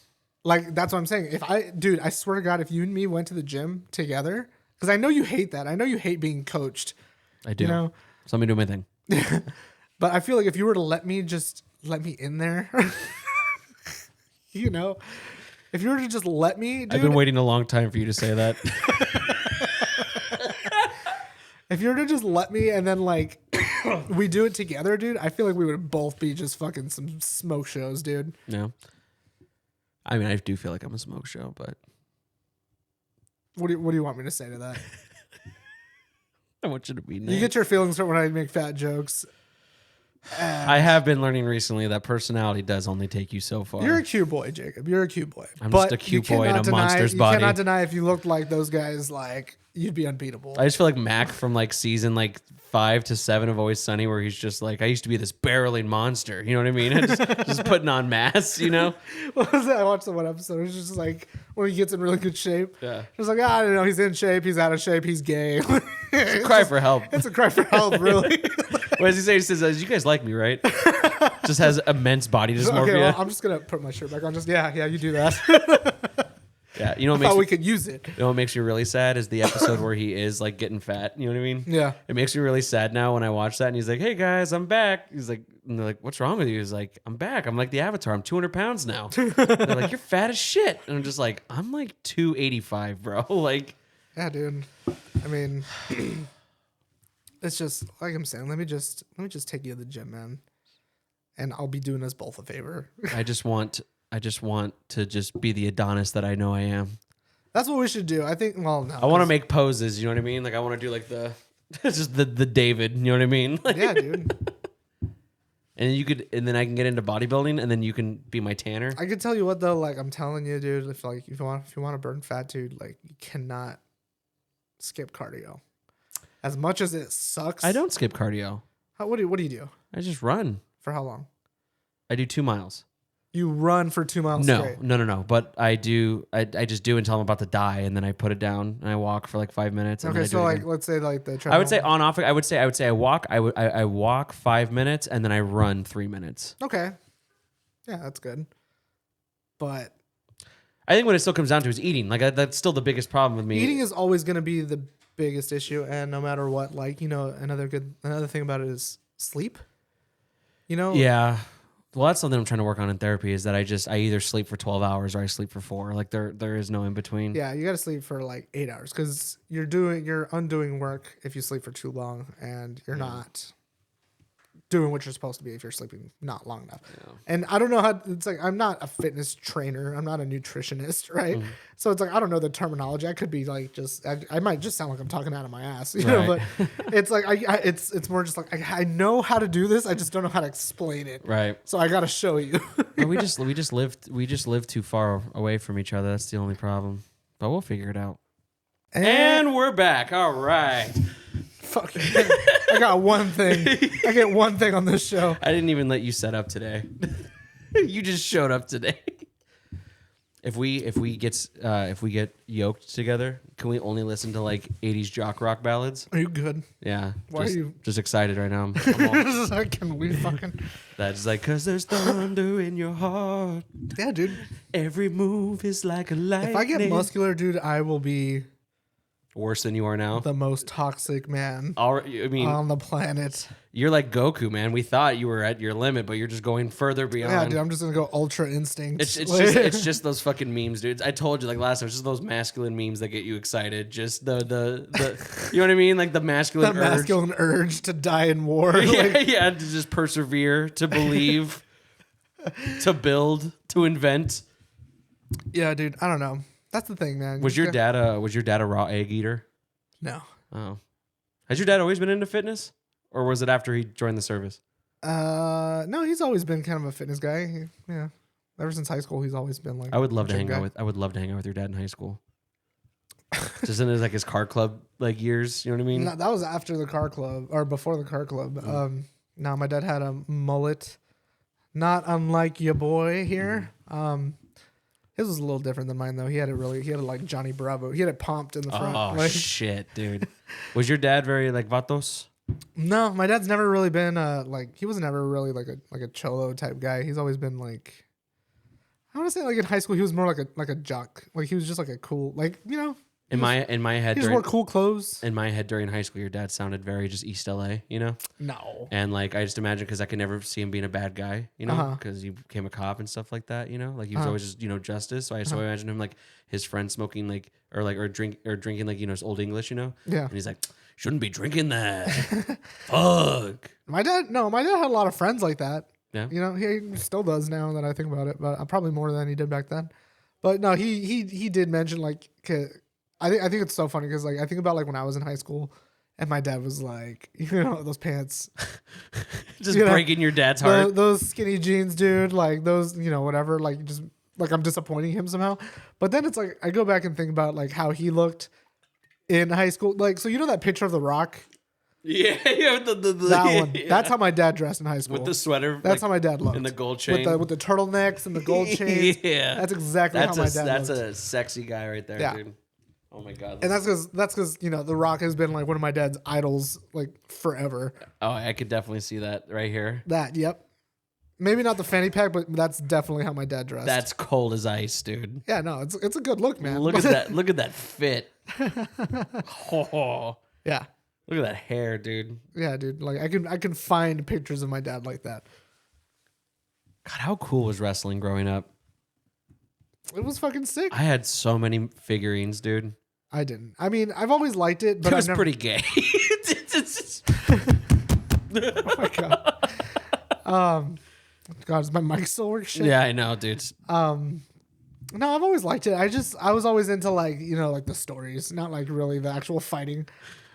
Like that's what I'm saying. I swear to God, if you and me went to the gym together, because I know you hate that. I know you hate being coached. I do. You know? So let me do my thing. But I feel like if you were to let me in there, you know, if you were to just let me, dude, I've been waiting a long time for you to say that. If you were to just let me and then like we do it together, dude, I feel like we would both be just fucking some smoke shows, dude. No. I mean, I do feel like I'm a smoke show, but what do you want me to say to that? I want you to be nice. You get your feelings hurt when I make fat jokes. I have been learning recently that personality does only take you so far. You're a cute boy, Jacob. You're a cute boy. I'm just a cute boy in a monster's body. You cannot deny if you looked like those guys, like you'd be unbeatable. I just feel like Mac from like season like 5 to 7 of Always Sunny, where he's just like, I used to be this barreling monster. You know what I mean? just putting on mass, you know? What was that? I watched the one episode. It was just like when he gets in really good shape. Yeah. Just like, I don't know. He's in shape. He's out of shape. He's gay. It's a cry for help. It's a cry for help, really. What does he say? He says, you guys like me, right? Just has immense body dysmorphia. Okay, well, I'm just going to put my shirt back on. Just, yeah, you do that. Yeah, you know what I thought we makes me, could use it. you know what makes me really sad is the episode where he is like getting fat. You know what I mean? Yeah. It makes me really sad now when I watch that and he's like, "Hey guys, I'm back." He's like, and they're like, "What's wrong with you?" He's like, "I'm back. I'm like the Avatar. I'm 200 pounds now." They're like, "You're fat as shit," and I'm just like, "I'm like 285, bro." Like, Yeah, dude. I mean, it's just like I'm saying. Let me just take you to the gym, man, and I'll be doing us both a favor. I just want to just be the Adonis that I know I am. That's what we should do. I think. Well, no. I want to make poses. You know what I mean? Like I want to do like the just the David. You know what I mean? Like, Yeah, dude. and then I can get into bodybuilding, and then you can be my tanner. I can tell you what though. Like I'm telling you, dude. If you want to burn fat, dude, like you cannot skip cardio. As much as it sucks, I don't skip cardio. What do you do? I just run. For how long? I do 2 miles. You run for 2 miles No, straight. no. But I do. I just do until I'm about to die, and then I put it down and I walk for like 5 minutes. And Okay, then I do so it like again. let's say like the I would say on off. I would say I walk. I walk 5 minutes and then I run 3 minutes. Okay. Yeah, that's good. But I think what it still comes down to is eating. Like that's still the biggest problem with me. eating is always going to be the biggest issue, and no matter what, like another thing about it is sleep. Yeah. Well, that's something I'm trying to work on in therapy. Is that I either sleep for 12 hours or I sleep for 4. Like there is no in between. Yeah, you got to sleep for like 8 hours because you're undoing work if you sleep for too long, and you're not doing what you're supposed to be if you're sleeping not long enough. Yeah. And I don't know how it's like. I'm not a fitness trainer. I'm not a nutritionist, right? Mm-hmm. So it's like I don't know the terminology. I could be like I might just sound like I'm talking out of my ass, you know. But it's like it's more just like I know how to do this. I just don't know how to explain it. Right. So I got to show you. Well, we just live too far away from each other. That's the only problem. But we'll figure it out. And we're back. All right. Fuck. I got one thing. I get one thing on this show. I didn't even let you set up today. You just showed up today. If we get yoked together, can we only listen to like 80s jock rock ballads? Are you good? Yeah. Why are you just excited right now? I'm all, can we fucking that's like, 'cause there's thunder in your heart. Yeah, dude. Every move is like a lightning. If I get muscular, dude, I will be worse than you are now. the most toxic man I mean, on the planet. you're like Goku, man. We thought you were at your limit, but you're just going further beyond. Yeah, dude, I'm just gonna go ultra instinct. It's just those fucking memes, dude. I told you like last time, it's just those masculine memes that get you excited. Just the you know what I mean? Like the masculine the urge. masculine urge to die in war. Yeah, to just persevere, to believe, to build, to invent. Yeah, dude. I don't know. That's the thing, man. Was your dad a raw egg eater? No. Oh. Has your dad always been into fitness? Or was it after he joined the service? No, he's always been kind of a fitness guy. Yeah. Ever since high school, he's always been like I would love to gym hang out guy. with your dad in high school. Just in his car club like years, you know what I mean? No, that was after the car club or before the car club. No, my dad had a mullet, not unlike your boy here. His was a little different than mine though. He had it like Johnny Bravo. He had it pumped in the front. Oh like, shit, dude. Was your dad very like vatos? no, my dad's never really been he was never really like a cholo type guy. He's always been like, I want to say like in high school he was more like a jock. Like he was just like a cool In my head, he just wore cool clothes. in my head during high school, your dad sounded very just East LA, you know? No. And like I just imagine because I could never see him being a bad guy, you know, Uh-huh. because he became a cop and stuff like that, you know, like he was always just justice. So I just imagine him like his friend smoking like or drinking like his old English, you know, Yeah. and he's like, shouldn't be drinking that. Fuck. My dad had a lot of friends like that. Yeah. You know, he still does now that I think about it, but probably more than he did back then. But no, he did mention like, I think it's so funny because like I think about like when I was in high school and my dad was like, those pants, Just breaking your dad's heart. those skinny jeans, dude, like those, whatever, like just like I'm disappointing him somehow. But then it's like I go back and think about like how he looked in high school, like so that picture of The Rock. Yeah, That one. yeah. That's how my dad dressed in high school. With the sweater. That's how my dad looked. And the gold chain. With the turtlenecks and the gold chains. Yeah. That's exactly how my dad That's looked. a sexy guy right there, Yeah. dude. Oh my god. And that's because The Rock has been like one of my dad's idols like forever. Oh, I could definitely see that right here. Yep. Maybe not the fanny pack, but that's definitely how my dad dressed. That's cold as ice, dude. Yeah, no, it's a good look, man. Look at that. Look at that fit. Oh, Yeah. look at that hair, dude. Yeah, dude. Like I can find pictures of my dad like that. God, how cool was wrestling growing up? It was fucking sick. I had so many figurines, dude. I didn't. I mean, I've always liked it, but It was I've never, pretty gay. Oh my god. God, does my mic still work? Shit. Yeah, I know, dude. No, I've always liked it. I was always into like, like the stories, not like really the actual fighting.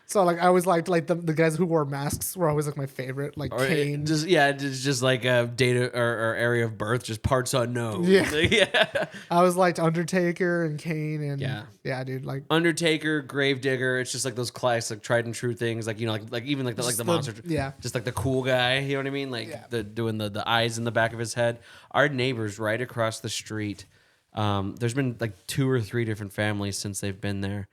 So like I always liked like the guys who wore masks were always like my favorite, like Or Kane. just like a data or area of birth, just parts unknown. Yeah. Yeah. I always liked Undertaker and Kane and Yeah, dude, like Undertaker, Gravedigger. It's just like those classic, tried and true things. Like like even like the monster. yeah. Just like the cool guy. You know what I mean? Like doing the eyes in the back of his head. Our neighbors right across the street. There's been like 2 or 3 different families since they've been there.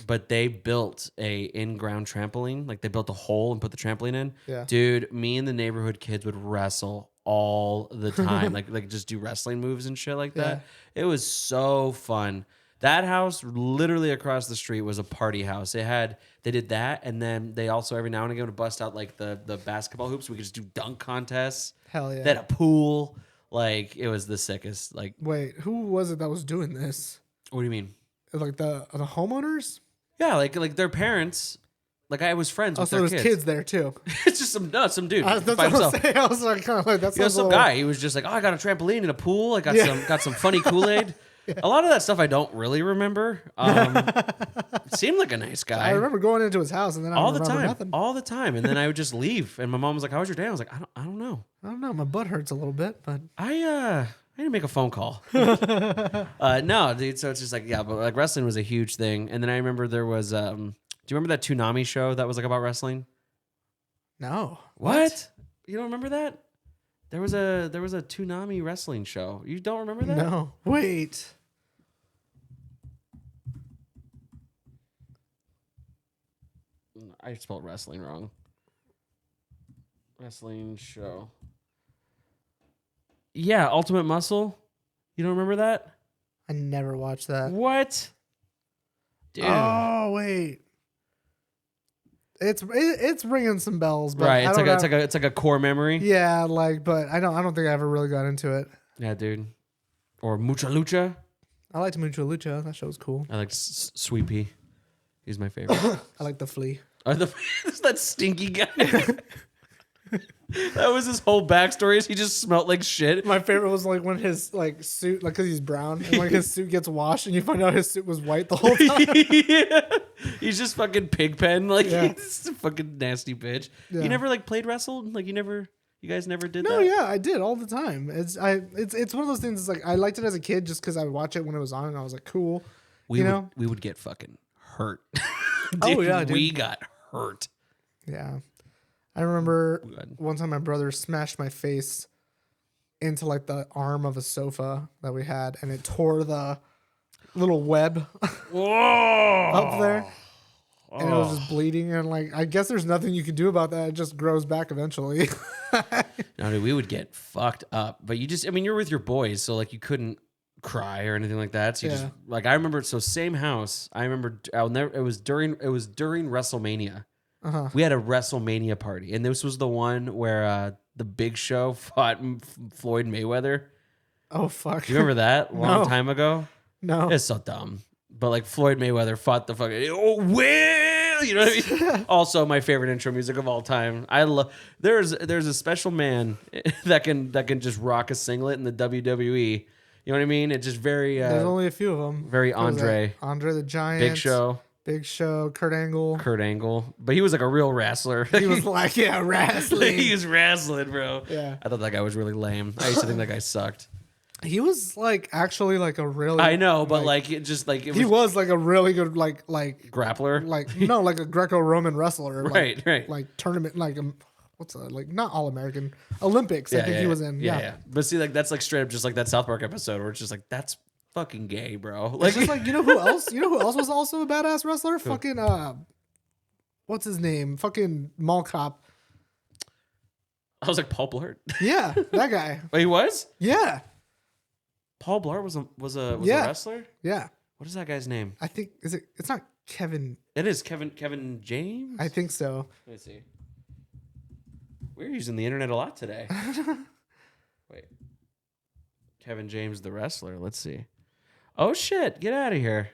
But they built a in-ground trampoline. Like they built a hole and put the trampoline in. Yeah. Dude, me and the neighborhood kids would wrestle all the time. like just do wrestling moves and shit like that. It was so fun. That house literally across the street was a party house. They did that, and then they also every now and again would bust out like the basketball hoops. We could just do dunk contests. Hell yeah. They had a pool. Like it was the sickest. Like, wait, who was it that was doing this? what do you mean? Like the homeowners? Yeah, like their parents. Like I was friends with Also, their there was kids. kids there too. It's just some dude That's by what I'm himself. saying. I was like, kind of like that's Some guy. He was just like, oh, I got a trampoline and a pool. I got some funny Kool-Aid. A lot of that stuff I don't really remember. Seemed like a nice guy. I remember going into his house and then I all don't the remember time, nothing. all the time, and then I would just leave. And my mom was like, "How was your day?" I was like, "I don't know. I don't know. My butt hurts a little bit, but I need to make a phone call." No, dude. So it's just like but like wrestling was a huge thing. And then I remember there was do you remember that Toonami show that was like about wrestling? no. What? You don't remember that? There was a Toonami wrestling show. You don't remember that? No. Wait. I spelled wrestling wrong. Wrestling show. Yeah, Ultimate Muscle. You don't remember that? I never watched that. What? Dude. Oh wait. It's ringing some bells, but Right, I don't know. it's like a core memory. Yeah, like, but I don't think I ever really got into it. Yeah, dude. Or Mucha Lucha. I liked Mucho Lucha. That show was cool. I like Sweet Pea. He's my favorite. I like the Flea. Is that stinky guy? That was his whole backstory. Is he just smelled like shit? My favorite was like when his like suit, like because he's brown, and like his suit gets washed, and you find out his suit was white the whole time. Yeah. He's just fucking Pigpen. Like he's a fucking nasty bitch. Yeah. You never like played wrestled? Like you guys never did No, that? yeah, I did all the time. It's one of those things. It's like I liked it as a kid just because I would watch it when it was on, and I was like, cool. We would get fucking hurt. Oh, yeah, dude. We got hurt. Yeah. I remember Good. one time my brother smashed my face into like the arm of a sofa that we had, and it tore the little web up there. And it was just bleeding, and like I guess there's nothing you can do about that. It just grows back eventually. No, dude, we would get fucked up. But you're with your boys, so like you couldn't cry or anything like that. So you just like I remember. So same house. I remember. It was during WrestleMania. Uh-huh. We had a WrestleMania party, and this was the one where the Big Show fought Floyd Mayweather. Oh fuck! You remember that long No. time ago? No. It's so dumb. But like Floyd Mayweather fought the fucking well, you know what I mean? Also, my favorite intro music of all time. I love. There's a special man that can just rock a singlet in the WWE. You know what I mean? It's just very. There's only a few of them. Very What was that? Andre. Andre the Giant. Big Show. Kurt Angle. Kurt Angle. But he was like a real wrestler. He was like, yeah, wrestling. He was wrestling, bro. Yeah. I thought that guy was really lame. I used to think that guy sucked. He was like actually like a really. I know, but like it just like it he was like a really good like grappler. like no like a Greco-Roman wrestler. Like, Right. Like tournament like what's that like not All American Olympics. I think he was in. Yeah. But see, like that's like straight up just like that South Park episode where it's just like that's fucking gay, bro. It's Like just like you know who else? You know who else was also a badass wrestler? Fucking what's his name? Fucking Mall Cop. I was like, Paul Blart. Yeah, that guy. Wait, he was? Yeah, Paul Blart was a Yeah. wrestler? yeah. What is that guy's name? I think it's not Kevin. It is Kevin James? I think so. Let me see. We're using the internet a lot today. Wait. Kevin James, the wrestler. Let's see. Oh, shit. Get out of here.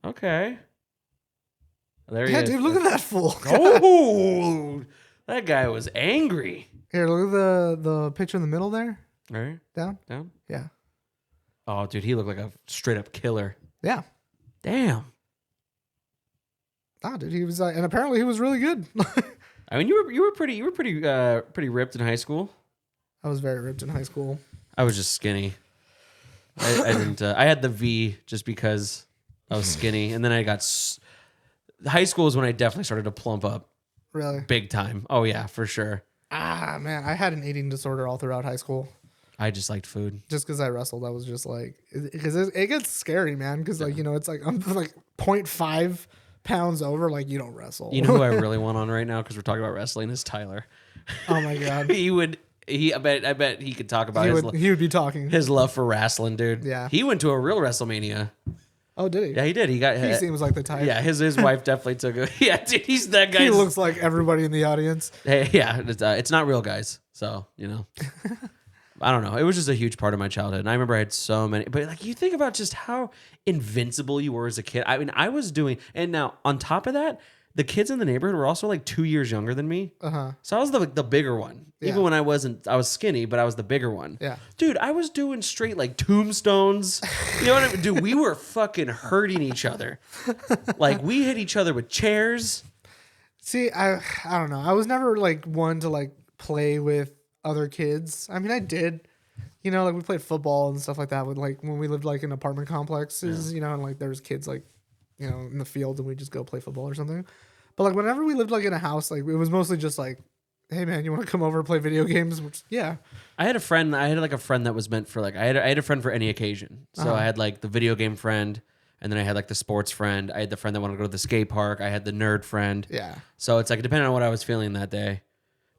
Okay. There he Yeah, is. dude, look at that fool. Oh, that guy was angry. Here, look at the picture in the middle there. All right. Down. Yeah. Oh, dude, he looked like a straight up killer. Yeah. Damn. Ah, dude, he was, and apparently he was really good. I mean, you were pretty ripped in high school. I was very ripped in high school. I was just skinny. I didn't. I had the V just because I was skinny, and then I got. High school is when I definitely started to plump up, Really? big time. Oh yeah, for sure. Ah, man, I had an eating disorder all throughout high school. I just liked food. Just because I wrestled, I was just like, because it gets scary, man. Because like it's like I'm like 0.5 pounds over. Like you don't wrestle. You know who I really want on right now because we're talking about wrestling is Tyler. Oh my god. I bet he could talk about He would be talking. his love for wrestling, dude. Yeah. He went to a real WrestleMania. Oh, did he? Yeah, he did. He seems like the type. Yeah, his wife definitely took a. Yeah, dude, he's that guy. He looks like everybody in the audience. Hey, yeah, it's not real, guys. So I don't know. It was just a huge part of my childhood, and I remember I had so many. But like, you think about just how invincible you were as a kid. I mean, I was doing, and now on top of that, the kids in the neighborhood were also like 2 years younger than me. So I was the bigger one. Yeah. Even when I was skinny, but I was the bigger one. Yeah. Dude, I was doing straight like tombstones. You know what I mean? Dude, we were fucking hurting each other. Like we hit each other with chairs. See, I don't know. I was never like one to like play with other kids. I mean, I did. Like we played football and stuff like that with like when we lived like in apartment complexes, and like there was kids like, in the field and we just go play football or something. But like whenever we lived like in a house, like it was mostly just like, hey man, you want to come over and play video games? Which, yeah. I had a friend that was meant for like I had a friend for any occasion. So I had like the video game friend, and then I had like the sports friend. I had the friend that wanted to go to the skate park. I had the nerd friend. Yeah. So it's like depending on what I was feeling that day.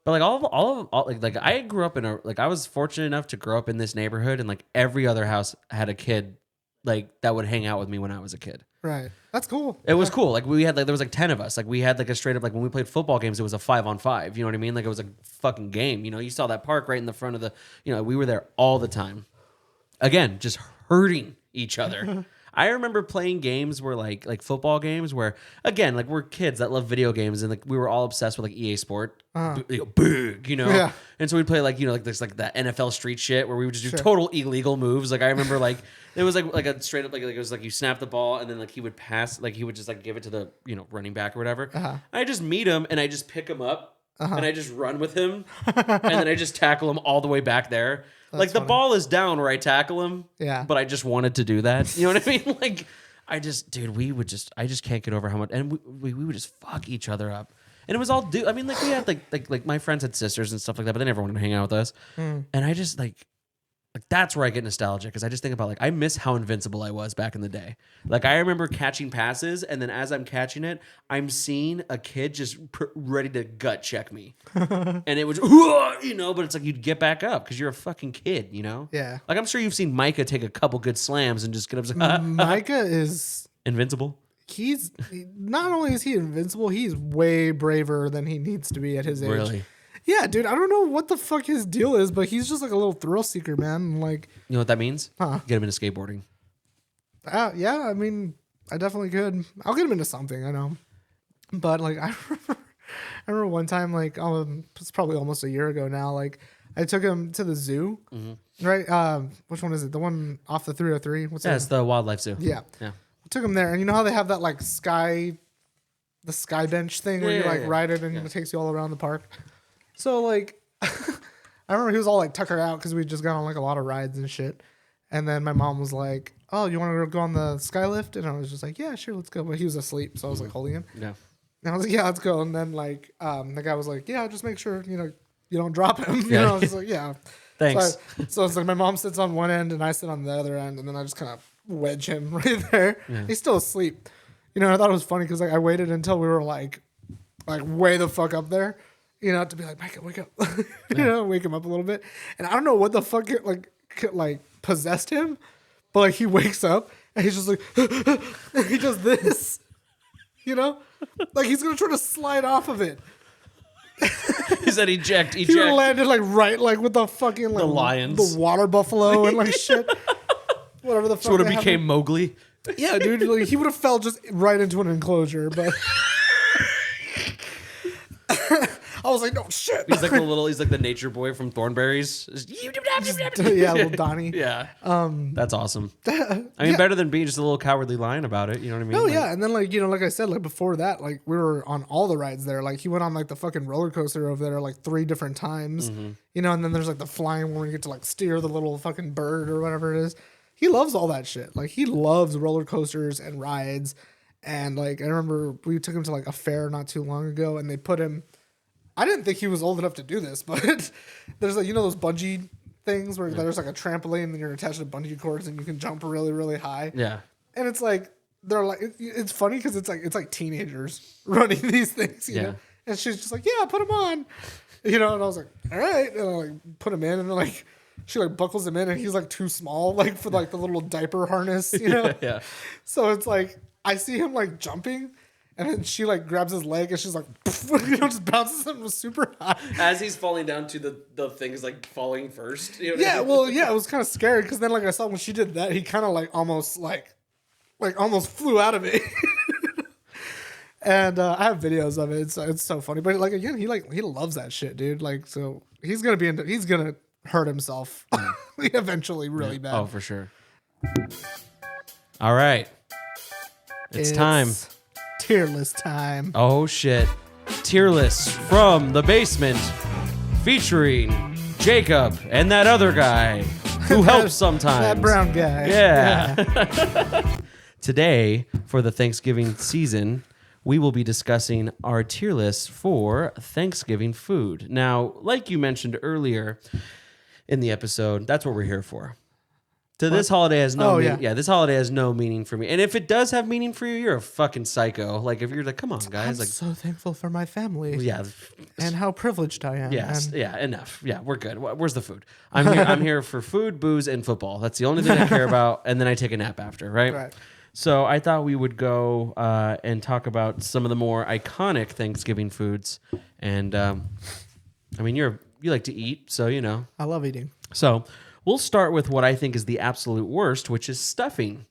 But like all like I grew up I was fortunate enough to grow up in this neighborhood, and like every other house had a kid like that would hang out with me when I was a kid. Right. That's cool. It was cool. Like we had like there was like 10 of us. Like we had like a straight up like when we played football games, it was a 5-on-5. You know what I mean? Like it was a fucking game. You saw that park right in the front of the. We were there all the time. Again, just hurting each other. I remember playing games where like football games where again like we're kids that love video games, and like we were all obsessed with like EA Sport, big, Yeah. And so we'd play like like this like that NFL street shit where we would just do total illegal moves. Like I remember like it was like a straight up like it was like you snap the ball and then like he would pass, like he would just like give it to the running back or whatever. I just meet him and I just pick him up and I just run with him and then I just tackle him all the way back there. Like the ball is down where I tackle him. Yeah. But I just wanted to do that. You know what I mean? Like I just can't get over how much, and we would just fuck each other up. And it was all I mean, like we had like my friends had sisters and stuff like that, but they never wanted to hang out with us. And I just like that's where I get nostalgia, because I just think about like I miss how invincible I was back in the day. Like I remember catching passes, and then as I'm catching it, I'm seeing a kid just ready to gut check me, and it was but it's like you'd get back up because you're a fucking kid, Yeah. Like I'm sure you've seen Micah take a couple good slams and just get up. Micah is Invincible. He's not only is he invincible, he's way braver than he needs to be at his age. Really? Yeah, dude, I don't know what the fuck his deal is, but he's just like a little thrill seeker, man. Like, You know what that means? Huh. Get him into skateboarding. Yeah, I mean, I definitely could. I'll get him into something, I know. But like, I remember one time, like, it's probably almost a year ago now. Like, I took him to the zoo, right? Which one is it? The one off the 303? What's Yeah, that? it's the wildlife zoo. Yeah. Yeah. I took him there, and you know how they have that like the sky bench thing where you like ride it and it takes you all around the park. So like, I remember he was all like tuckered out because we just got on like a lot of rides and shit. And then my mom was like, "Oh, you want to go on the sky lift?" And I was just like, "Yeah, sure, let's go." But he was asleep, so I was like holding him. Yeah. And I was like, "Yeah, let's go." And then like, the guy was like, "Yeah, just make sure you don't drop him." You Yeah. know, I was just like, "Yeah." Thanks. So it's like my mom sits on one end and I sit on the other end, and then I just kind of wedge him right there. Yeah. He's still asleep. I thought it was funny because like I waited until we were like way the fuck up there, you know, to be like, Micah, wake up, you know, wake him up a little bit. And I don't know what the fuck it like possessed him, but like he wakes up and he's just like, and he does this, you know, like he's gonna try to slide off of it. He said eject. He would have landed like right like with the fucking like The lions. the water buffalo and like shit, whatever the fuck. So would it they have. became Mowgli? Yeah, dude, like, he would have fell just right into an enclosure, but I was like, no shit. He's like the nature boy from Thornberries. Yeah, little Donnie. Yeah. That's awesome. I mean, better than being just a little cowardly lion about it. You know what I mean? Oh Like, yeah, and then like, you know, like I said, like before that, like we were on all the rides there. Like he went on like the fucking roller coaster over there like 3 different times. You know, and then there's like the flying where you get to like steer the little fucking bird or whatever it is. He loves all that shit. Like he loves roller coasters and rides. And like I remember we took him to like a fair not too long ago, and they put him. I didn't think he was old enough to do this, but there's like, you know, those bungee things where there's like a trampoline and you're attached to bungee cords and you can jump really, really high. Yeah. And it's like they're like it's funny because it's like teenagers running these things, you know. And she's just like, yeah, put him on, you know. And I was like, all right, and I like put him in, and then like she like buckles him in, and he's like too small like for like the little diaper harness, you know. Yeah. So it's like I see him like jumping. And then she like grabs his leg and she's like, you know, just bounces him super high. As he's falling down to the things like falling first. You know Yeah, well, yeah, it was kind of scary because then like I saw when she did that, he kind of like almost flew out of it. And I have videos of it. It's so funny. But like again, he loves that shit, dude. Like so he's gonna hurt himself eventually really bad. Oh, for sure. All right. It's time. Tier list time. Oh shit. Tier list from the basement featuring Jacob and that other guy who helps sometimes. That brown guy. Yeah. Today, for the Thanksgiving season, we will be discussing our tier list for Thanksgiving food. Now, like you mentioned earlier in the episode, that's what we're here for. So this holiday has no meaning. Yeah, this holiday has no meaning for me. And if it does have meaning for you, you're a fucking psycho. Like if you're like, come on, guys. I'm like, so thankful for my family. yeah. And how privileged I am. Yes. And Yeah. Enough. Yeah. We're good. Where's the food? I'm here for food, booze, and football. That's the only thing I care about. And then I take a nap after. Right. So I thought we would go and talk about some of the more iconic Thanksgiving foods. And I mean, you like to eat, so you know. I love eating. So. We'll start with what I think is the absolute worst, which is stuffing.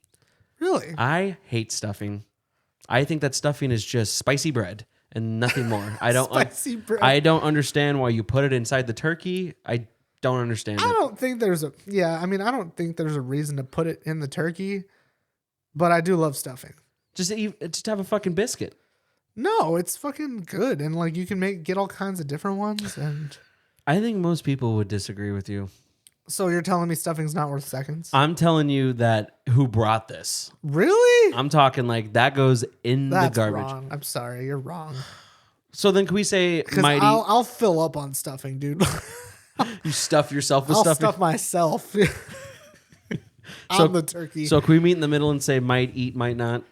Really? I hate stuffing. I think that stuffing is just spicy bread and nothing more. I don't Spicy bread. I don't understand why you put it inside the turkey. I don't understand it. I don't think there's a reason to put it in the turkey, but I do love stuffing. Just have a fucking biscuit. No, it's fucking good, and like you can get all kinds of different ones. And I think most people would disagree with you. so you're telling me stuffing's not worth seconds? I'm telling you that who brought this. Really? I'm talking like that goes in That's the garbage. wrong. I'm sorry, you're wrong. So then can we say mighty? I'll fill up on stuffing, dude. You stuff yourself with I'll stuffing? stuff myself. So- on the turkey. So can we meet in the middle and say might eat, might not?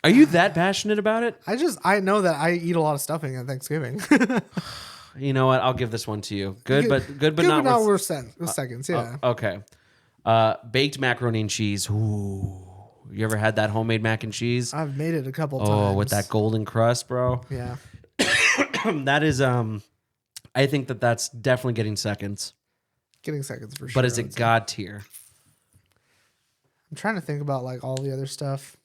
Are you that passionate about it? I know that I eat a lot of stuffing at Thanksgiving. You know what? I'll give this one to you. Good, but not worth seconds. Yeah. Okay. Baked macaroni and cheese. Ooh. You ever had that homemade mac and cheese? I've made it a couple times. Oh, with that golden crust, bro. Yeah. That is I think that's definitely getting seconds. Getting seconds for sure. But is it God tier? I'm trying to think about like all the other stuff.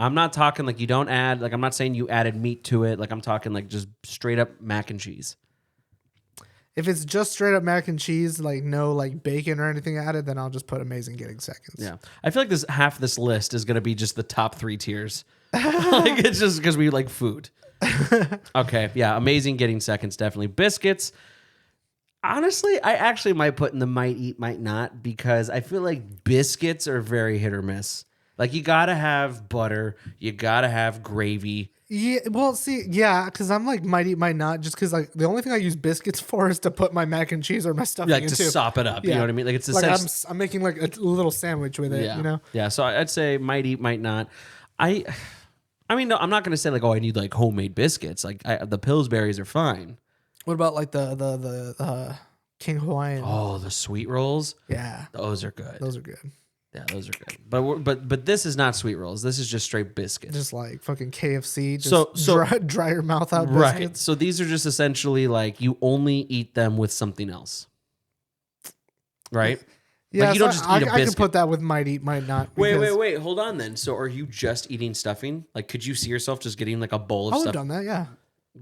I'm not talking like you don't add, like I'm not saying you added meat to it. Like I'm talking like just straight up mac and cheese. If it's just straight up mac and cheese, like no like bacon or anything added, then I'll just put amazing getting seconds. Yeah. I feel like half this list is going to be just the top 3 tiers. Like it's just because we like food. Okay. Yeah. Amazing getting seconds. Definitely. Biscuits. Honestly, I actually might put in the might eat, might not, because I feel like biscuits are very hit or miss. Like you got to have butter. You got to have gravy. Yeah, well, see, yeah, because I'm like might eat, might not, just because like the only thing I use biscuits for is to put my mac and cheese or my stuffing Like into. to sop it up. Yeah. You know what I mean? Like it's like I'm making like a little sandwich with it. Yeah. You know. Yeah. So I'd say might eat, might not. I'm I mean, no, I'm not gonna say like, oh, I need like homemade biscuits. Like the Pillsbury's are fine. What about like the King Hawaiian? Oh, the sweet rolls. Yeah, Those are good. those are good. Yeah, those are good. But this is not sweet rolls. This is just straight biscuits. Just like fucking KFC. Just So dry your mouth out right. biscuits. So these are just essentially like you only eat them with something else. Right? Yeah, Like you so don't just eat a I can biscuit. put that with might eat, might not. Wait. Hold on then. So are you just eating stuffing? Like could you see yourself just getting like a bowl of I would stuff? have done that. Yeah.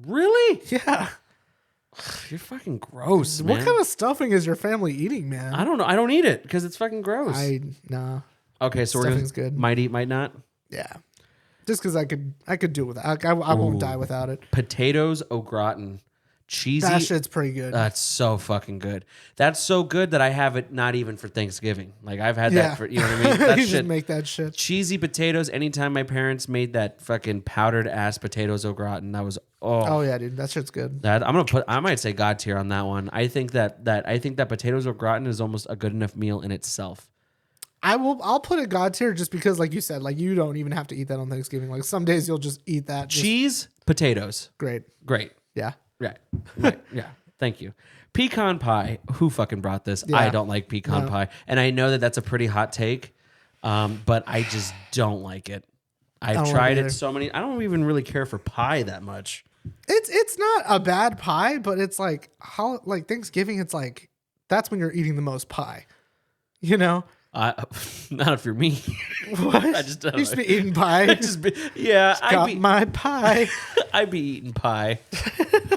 Really? Yeah. You're fucking gross, man. What kind of stuffing is your family eating, man? I don't know. I don't eat it because it's fucking gross. Nah. Okay, so Stuffing's we're gonna good. might eat, might not. Yeah. Just because I could do it without. I won't die without it. Potatoes au gratin, cheesy. That shit's pretty good. That's so fucking good. That's so good that I have it not even for Thanksgiving. Like I've had yeah. that for you know what I mean. That you shit. just make that shit. Cheesy potatoes. Anytime my parents made that fucking powdered ass potatoes au gratin, that was Oh yeah, dude, that shit's good. That I might say God tier on that one. I think that potatoes au gratin is almost a good enough meal in itself. I'll put it God tier just because, like you said, like you don't even have to eat that on Thanksgiving. Like some days you'll just eat that. Cheese, potatoes, Great. yeah, Yeah. right, yeah. Thank you. Pecan pie. Who fucking brought this? Yeah. I don't like pecan pie, and I know that that's a pretty hot take, but I just don't like it. I've don't like tried it it either. so many. I don't even really care for pie that much. It's not a bad pie, but it's like how like Thanksgiving. It's like that's when you're eating the most pie. You know. Not if you're me. What? I just don't you used to know. be eating pie. Got my pie. I'd be eating pie.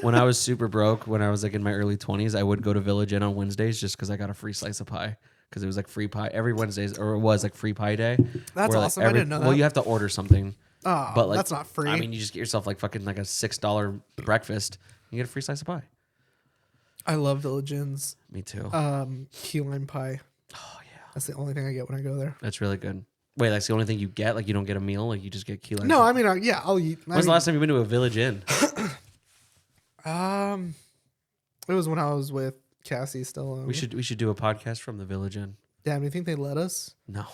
When I was super broke, when I was like in my early 20s, I would go to Village Inn on Wednesdays just because I got a free slice of pie. Because it was like free pie every Wednesdays, or it was like free pie day. That's where, like, awesome. I didn't know Well, that. you have to order something. Oh, But like, that's not free. I mean, you just get yourself like fucking like a $6 breakfast. You get a free slice of pie. I love Village Inn's Me too. key lime pie. Oh yeah, That's the only thing I get when I go there. that's really good. Wait, that's the only thing you get? Like you don't get a meal? Like you just get key lime? No, I mean, yeah, I'll eat. When's the last time you've been to a Village Inn? It was when I was with Cassie still. We should do a podcast from the Village Inn. Yeah, do you think they let us? No.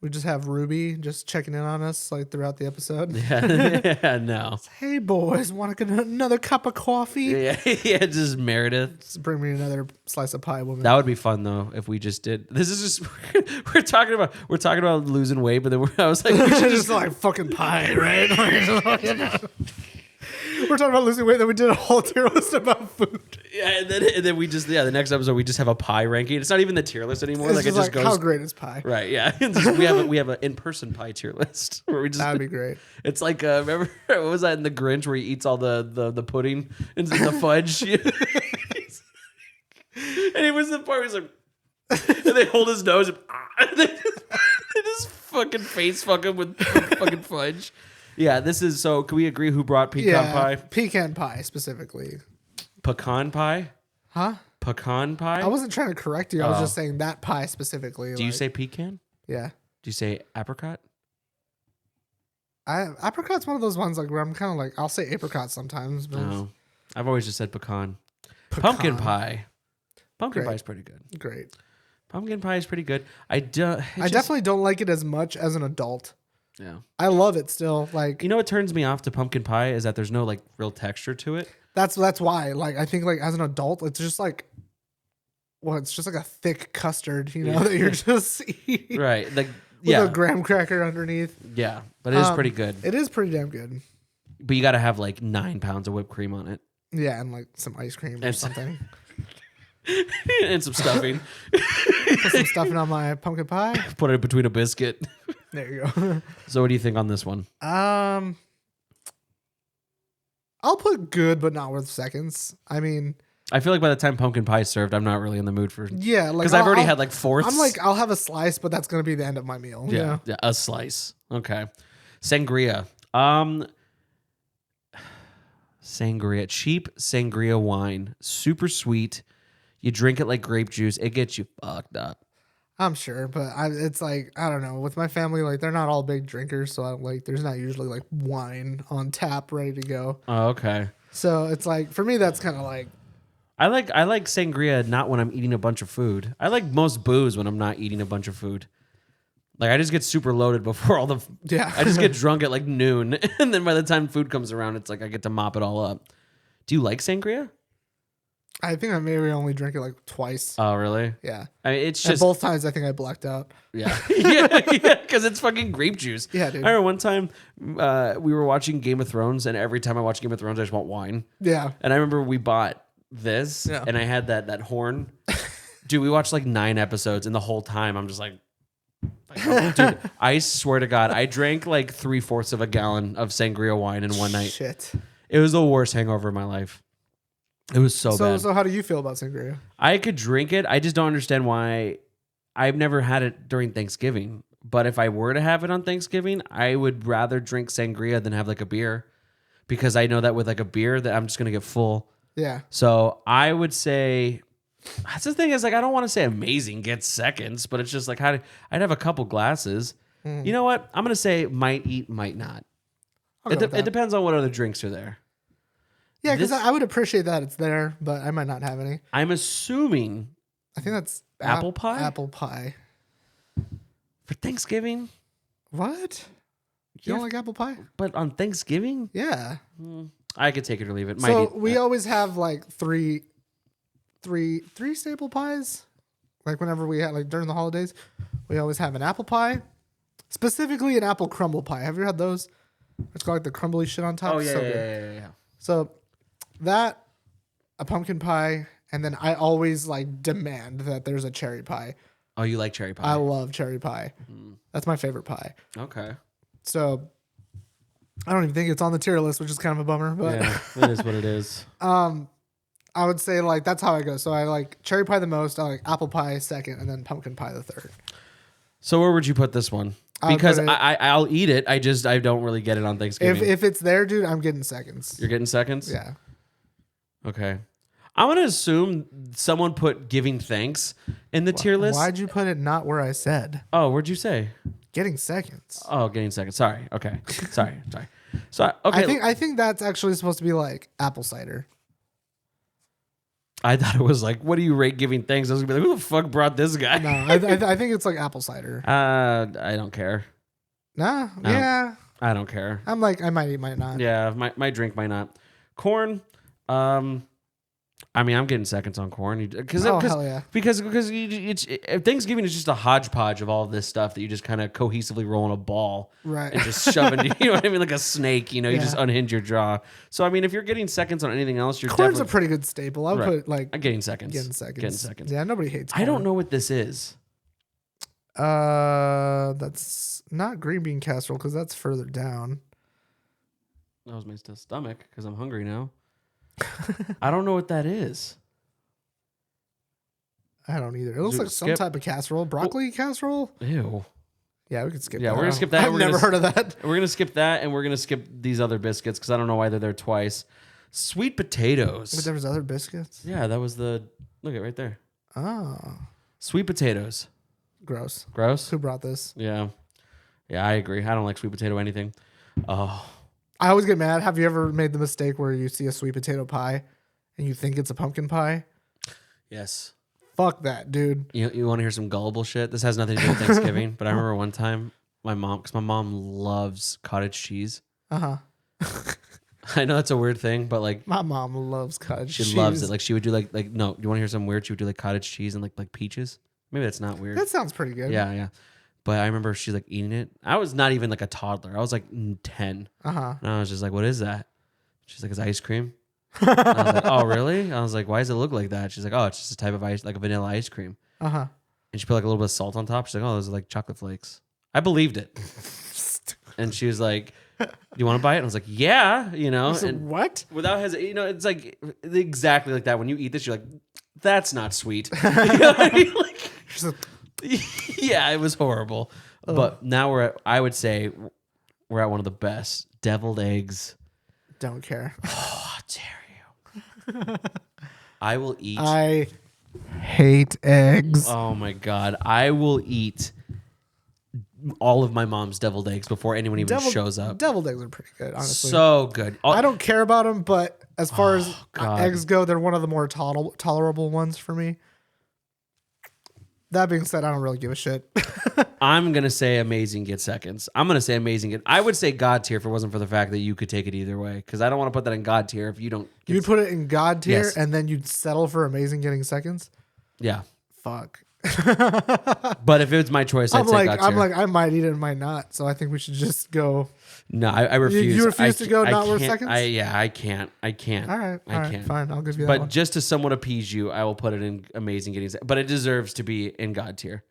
We just have Ruby just checking in on us like throughout the episode. Yeah, no. Hey boys, want to get another cup of coffee? Yeah, yeah, just Meredith. Just bring me another slice of pie, woman. That would be fun though if we just did. This is just we're talking about losing weight, but then I was like, we should just like fucking pie, right? We're talking about losing weight, then we did a whole tier list about food. yeah, and then we just the next episode we just have a pie ranking. It's not even the tier list anymore. It's Like it just just like, goes how great is pie? right. Yeah, we have an in-person pie tier list where we just That would be great. It's like remember what was that in the Grinch where he eats all the pudding and the fudge, and it was the part where he's like, and they hold his nose and they just fucking face fuck him with fucking fudge. Yeah, this is so. Can we agree who brought pecan pie? Pecan pie specifically. Pecan pie. Huh? Pecan pie. I wasn't trying to correct you. I was just saying that pie specifically. Do you say pecan? Yeah. Do you say apricot? Apricot's one of those ones like where I'm kind of like I'll say apricot sometimes, but No, I've always just said pecan. Pumpkin pie. Pumpkin pie is pretty good. Great. Pumpkin pie is pretty good. I definitely don't like it as much as an adult. Yeah. I love it still. Like You know what turns me off to pumpkin pie is that there's no like real texture to it. that's why. Like I think like as an adult, it's just like it's just like a thick custard, you know, that you're just eating. Right. Like With a graham cracker underneath. Yeah. But it is pretty good. It is pretty damn good. But you got to have like 9 pounds of whipped cream on it. Yeah, and like some ice cream or something. And some stuffing. Put some stuffing on my pumpkin pie. Put it between a biscuit. There you go. So what do you think on this one? I'll put good, but not worth seconds. I mean, I feel like by the time pumpkin pie is served, I'm not really in the mood for yeah, like because I've already had like fourths. I'm like, I'll have a slice, but that's gonna be the end of my meal. yeah, You know? yeah, a slice. Okay, sangria. Sangria, cheap sangria wine, super sweet. You drink it like grape juice. It gets you fucked up. I'm sure, but it's like I don't know. With my family, like they're not all big drinkers, so there's not usually like wine on tap ready to go. Oh, okay. So it's like for me, that's kind of like I like sangria not when I'm eating a bunch of food. I like most booze when I'm not eating a bunch of food. Like I just get super loaded before all the. Yeah. I just get drunk at like noon, and then by the time food comes around, it's like I get to mop it all up. Do you like sangria? I think I maybe only drank it like twice. Oh, really? Yeah. I mean, it's And just both times I think I blacked out. yeah, yeah, because it's fucking grape juice. Yeah, dude. I remember one time we were watching Game of Thrones, and every time I watch Game of Thrones, I just want wine. Yeah. And I remember we bought this, Yeah. and I had that horn. Dude, we watched like 9 episodes, and the whole time I'm just like dude, I swear to God, I drank like 3/4 of a gallon of sangria wine in one night. Shit. It was the worst hangover of my life. It was so bad. So how do you feel about sangria? I could drink it. I just don't understand why. I've never had it during Thanksgiving. But if I were to have it on Thanksgiving, I would rather drink sangria than have like a beer. Because I know that with like a beer that I'm just going to get full. Yeah. So I would say, that's the thing is like, I don't want to say amazing gets seconds, but it's just like, I'd have a couple glasses. You know what? I'm going to say might eat, might not. I'll go with It that. depends on what other drinks are there. Yeah, because This- I would appreciate that it's there, but I might not have any. I'm assuming I think that's Apple pie? Apple pie. for Thanksgiving, What? You don't like apple pie? but on Thanksgiving, Yeah. I could take it or leave it. Might So eat- we always have like three staple pies. Like whenever we had like during the holidays, we always have an apple pie, specifically an apple crumble pie. Have you had those? It's got like the crumbly shit on top. Oh yeah, So yeah, good. yeah. So that, a pumpkin pie, and then I always like demand that there's a cherry pie. Oh, you like cherry pie? I love cherry pie. That's my favorite pie. Okay. So I don't even think it's on the tier list, which is kind of a bummer. But Yeah, it is what it is. I would say like that's how I go. So I like cherry pie the most. I like apple pie second, and then pumpkin pie the third. So where would you put this one? I would Because put it- I'll eat it. I don't really get it on Thanksgiving. If it's there, dude, I'm getting seconds. You're getting seconds? Yeah. Okay. I'm gonna assume someone put giving thanks in the tier list. Why'd you put it not where I said? Oh, where'd you say? Getting seconds. Oh, getting seconds. Sorry. Okay. Sorry. So okay. I think that's actually supposed to be like apple cider. I thought it was like, what do you rate giving thanks? I was gonna be like, who the fuck brought this guy? No, I think it's like apple cider. I don't care. Nah, No. yeah. I don't care. I'm like I might eat, might not. Yeah, my drink might not. Corn. I mean, I'm getting seconds on corn because Oh, hell yeah. because Thanksgiving is just a hodgepodge of all this stuff that you just kind of cohesively roll in a ball, Right. and just shove into, you know what I mean, like a snake. You know, you Yeah. just unhinge your jaw. So I mean, if you're getting seconds on anything else, you're Corn's a definitely pretty good staple. I would right. put like I'm getting seconds. getting seconds. Getting seconds. Yeah, nobody hates I corn. don't know what this is. That's not green bean casserole because that's further down. That was my stomach because I'm hungry now. I don't know what that is. I don't either. It looks Dude, like some skip. type of casserole. Broccoli casserole? Ew. Yeah, we could skip Yeah, that. we're gonna skip that. I've We're never gonna- heard of that. We're gonna skip that, and we're gonna skip these other biscuits because I don't know why they're there twice. Sweet potatoes. But there was other biscuits. Yeah, that was the look at right there. Oh, Sweet potatoes. gross. Gross. Who brought this? Yeah. Yeah, I agree. I don't like sweet potato anything. Oh, I always get mad. Have you ever made the mistake where you see a sweet potato pie and you think it's a pumpkin pie? yes. Fuck that, dude. You want to hear some gullible shit? This has nothing to do with Thanksgiving, but I remember one time because my mom loves cottage cheese. Uh huh. I know that's a weird thing, but like My mom loves cottage cheese. she loves it. Like she would do like no, you want to hear something weird? She would do like cottage cheese and like peaches. Maybe that's not weird. That sounds pretty good. Yeah, yeah. But I remember she's like eating it. I was not even like a toddler. I was like 10. Uh huh. And I was just like, what is that? She's like, it's ice cream. And I was like, oh, really? I was like, why does it look like that? She's like, oh, it's just a type of ice, like a vanilla ice cream. Uh huh. And she put like a little bit of salt on top. She's like, oh, those are like chocolate flakes. I believed it. And she was like, do you want to buy it? And I was like, yeah, you know. And What? without hesitation, you know, it's like exactly like that. When you eat this, you're like, that's not sweet. You know what I mean? Like, She's like, yeah, it was horrible. But now I would say we're at one of the best deviled eggs. don't care. How dare you? I will eat. I hate eggs. Oh my God. I will eat all of my mom's deviled eggs before anyone even shows up. Deviled eggs are pretty good, honestly. So good. I don't care about them, but as far as Oh, God. eggs go, they're one of the more tolerable ones for me. That being said, I don't really give a shit. I'm gonna say amazing get seconds. I'm gonna say amazing get. I would say God tier if it wasn't for the fact that you could take it either way. Because I don't want to put that in God tier if you don't. You'd put it in God tier, Yes. and then you'd settle for amazing getting seconds. Yeah. Fuck. But if it was my choice, I'd say God tier. I'm like, I might eat it and might not. So I think we should just go. No, I refuse. You refuse to go I not worth can't- seconds? I can't. All right, can't. fine. I'll give you that But one. just to somewhat appease you, I will put it in amazing getting. But it deserves to be in God tier.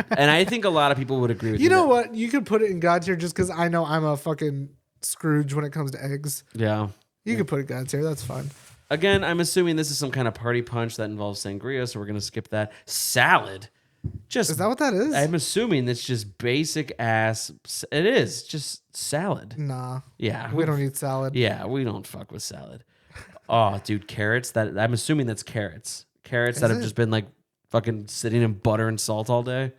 And I think a lot of people would agree with You know that. what? You could put it in God tier just because I know I'm a fucking Scrooge when it comes to eggs. Yeah. You could put it God tier. That's fine. Again, I'm assuming this is some kind of party punch that involves sangria, so we're gonna skip that. Salad. Just Is that what that is? I'm assuming it's just basic ass. It is just salad. Nah. Yeah, We don't eat salad. Yeah, we don't fuck with salad. Oh, dude, carrots. That I'm assuming that's carrots. Carrots that have it? just been like fucking sitting in butter and salt all day.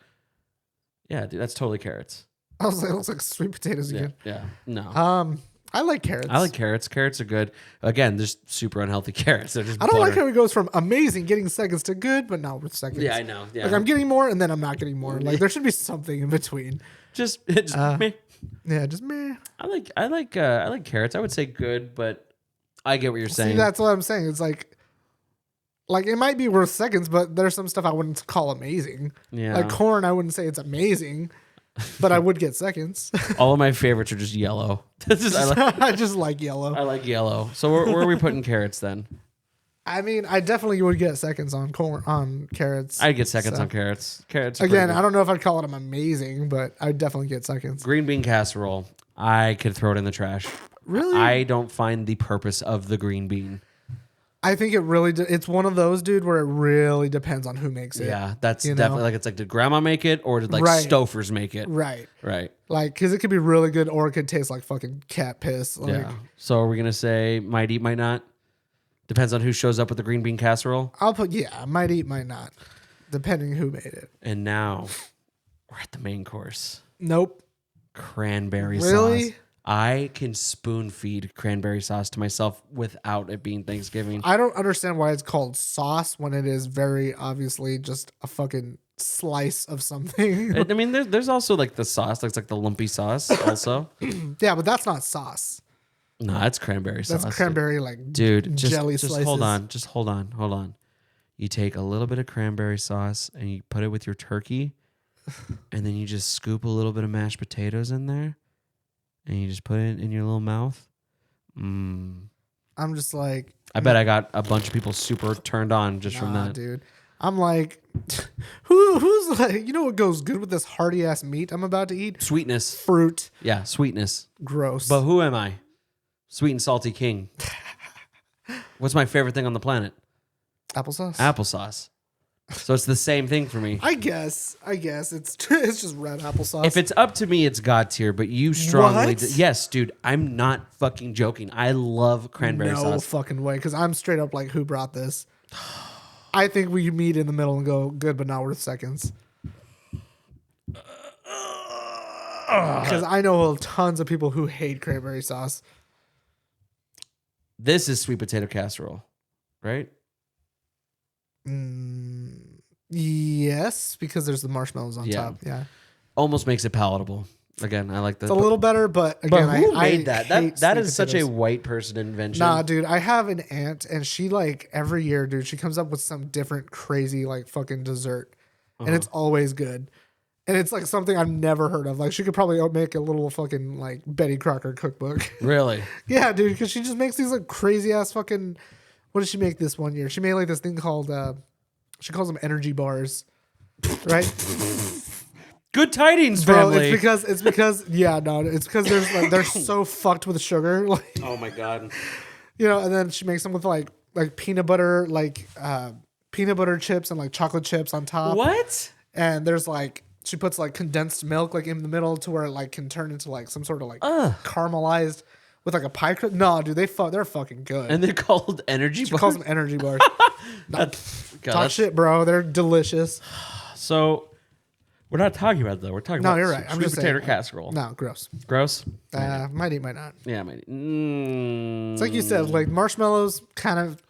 Yeah, dude, that's totally carrots. I was like, it looks like sweet potatoes Yeah, again. yeah. No, I like carrots. I like carrots. Carrots are good. Again, just super unhealthy carrots. They're just. I don't like butter. how it goes from amazing getting seconds to good, but not with seconds. Yeah, I know. Yeah, Like I'm getting more and then I'm not getting more. Like there should be something in between. just meh. Yeah, just meh. I like carrots. I would say good, but I get what you're saying. See, that's what I'm saying. It's like it might be worth seconds, but there's some stuff I wouldn't call amazing. Yeah. Like corn, I wouldn't say it's amazing, but I would get seconds. All of my favorites are just yellow. I just like yellow. I like yellow. So where are we putting carrots then? I mean, I definitely would get seconds on carrots. I'd get seconds So, on carrots. Carrots. Are pretty Again, good. I don't know if I'd call it amazing, but I'd definitely get seconds. Green bean casserole. I could throw it in the trash. Really? I don't find the purpose of the green bean. I think it really, it's one of those, dude, where it really depends on who makes it. Yeah, that's You know? definitely like it's like did grandma make it or did like Right. Stofers make it? Right. Right. Like, because it could be really good or it could taste like fucking cat piss. Like, Yeah. So are we gonna say might eat, might not? Depends on who shows up with the green bean casserole. I'll put, might eat, might not, depending who made it. And now we're at the main course. Nope. Cranberry Really? sauce. I can spoon feed cranberry sauce to myself without it being Thanksgiving. I don't understand why it's called sauce when it is very obviously just a fucking slice of something. I mean, there's also like the sauce, that's like the lumpy sauce also. Yeah, but that's not sauce. No, that's cranberry sauce. That's cranberry, like, Dude, just jelly just slices. hold on. Just hold on. You take a little bit of cranberry sauce and you put it with your turkey, and then you just scoop a little bit of mashed potatoes in there, and you just put it in your little mouth. I'm just like, I bet I got a bunch of people super turned on just from nah, that. dude. I'm like, who's like, you know what goes good with this hearty ass meat I'm about to eat? Sweetness. Fruit. Yeah, sweetness. Gross. But who am I? Sweet and salty king. What's my favorite thing on the planet? Applesauce. Applesauce. So it's the same thing for me. I guess it's just red applesauce. If it's up to me, it's God tier, but you strongly... What? Yes, dude, I'm not fucking joking. I love cranberry no sauce. fucking way, because I'm straight up like, who brought this? I think we meet in the middle and go good, but not worth seconds. Because I know tons of people who hate cranberry sauce. This is sweet potato casserole, right? Yes, because there's the marshmallows on Yeah. top. Yeah, Almost makes it palatable. Again, I like that. it's a little better, but again, But who I made that? hate That sweet is such a potatoes. white person invention. Nah, dude, I have an aunt, and she like every year, dude, she comes up with some different crazy like fucking dessert, and it's always good. And it's like something I've never heard of. Like she could probably make a little fucking like Betty Crocker cookbook. Really? Yeah, dude, because she just makes these like crazy ass fucking. What did she make this one year? She made like this thing called. She calls them energy bars, right? Good tidings, Bro, family. it's because yeah, no, it's because there's like they're so fucked with sugar, like Oh my god. you know. And then she makes them with like peanut butter, like peanut butter chips and like chocolate chips on top. What? And there's like she puts like condensed milk like in the middle to where it like can turn into like some sort of like caramelized with like a pie crust. No, dude, they're fucking good. And they're called energy she bars. calls them energy bars. God, Talk that's- shit, bro. They're delicious. So we're not talking about that. We're talking No, about you're right. I'm sweet just potato saying. casserole. No, gross. Gross. Might eat, might not. Yeah, maybe. It's like you said, like marshmallows kind of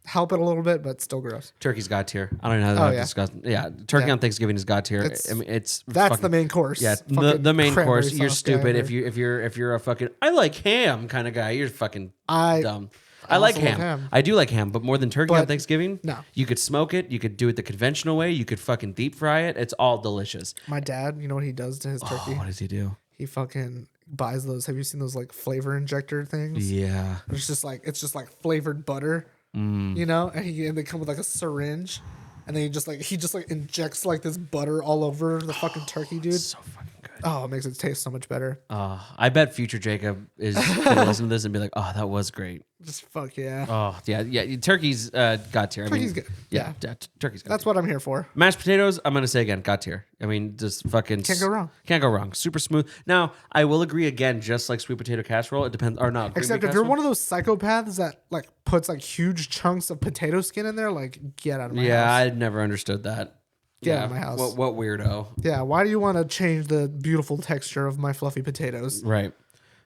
help it a little bit, but still gross. Turkey's God tier. I don't know how to yeah. discuss. Yeah, turkey Yeah. on Thanksgiving is God tier. I mean, it's That's fucking, the main course. Yeah, Fucking the main cranberry course. You're sauce guy stupid over if you're a fucking I like ham kind of guy. You're fucking dumb. I also like love ham. ham. I do like ham, but more than turkey on But Thanksgiving. no. You could smoke it. You could do it the conventional way. You could fucking deep fry it. It's all delicious. My dad, you know what he does to his turkey? Oh, what does he do? He fucking buys those. Have you seen those like flavor injector things? Yeah. It's just like flavored butter, you know, and they come with like a syringe, and then he just like injects like this butter all over the fucking turkey, dude. So fucking good. Oh, it makes it taste so much better. I bet future Jacob is gonna listen to this and be like, "Oh, that was great." Just fuck yeah. Oh yeah. Turkey's God tier. Turkey's good. Yeah, turkey's God. That's what I'm here for. Mashed potatoes, I'm gonna say again, God tier. I mean, just fucking Can't go wrong. Can't go wrong. Super smooth. Now, I will agree again, just like sweet potato casserole, it depends. Or not. Except if you're one of those psychopaths that like puts like huge chunks of potato skin in there, like get out of my yeah, house. I never understood that. Get out of my house. What weirdo? Yeah, why do you want to change the beautiful texture of my fluffy potatoes? Right.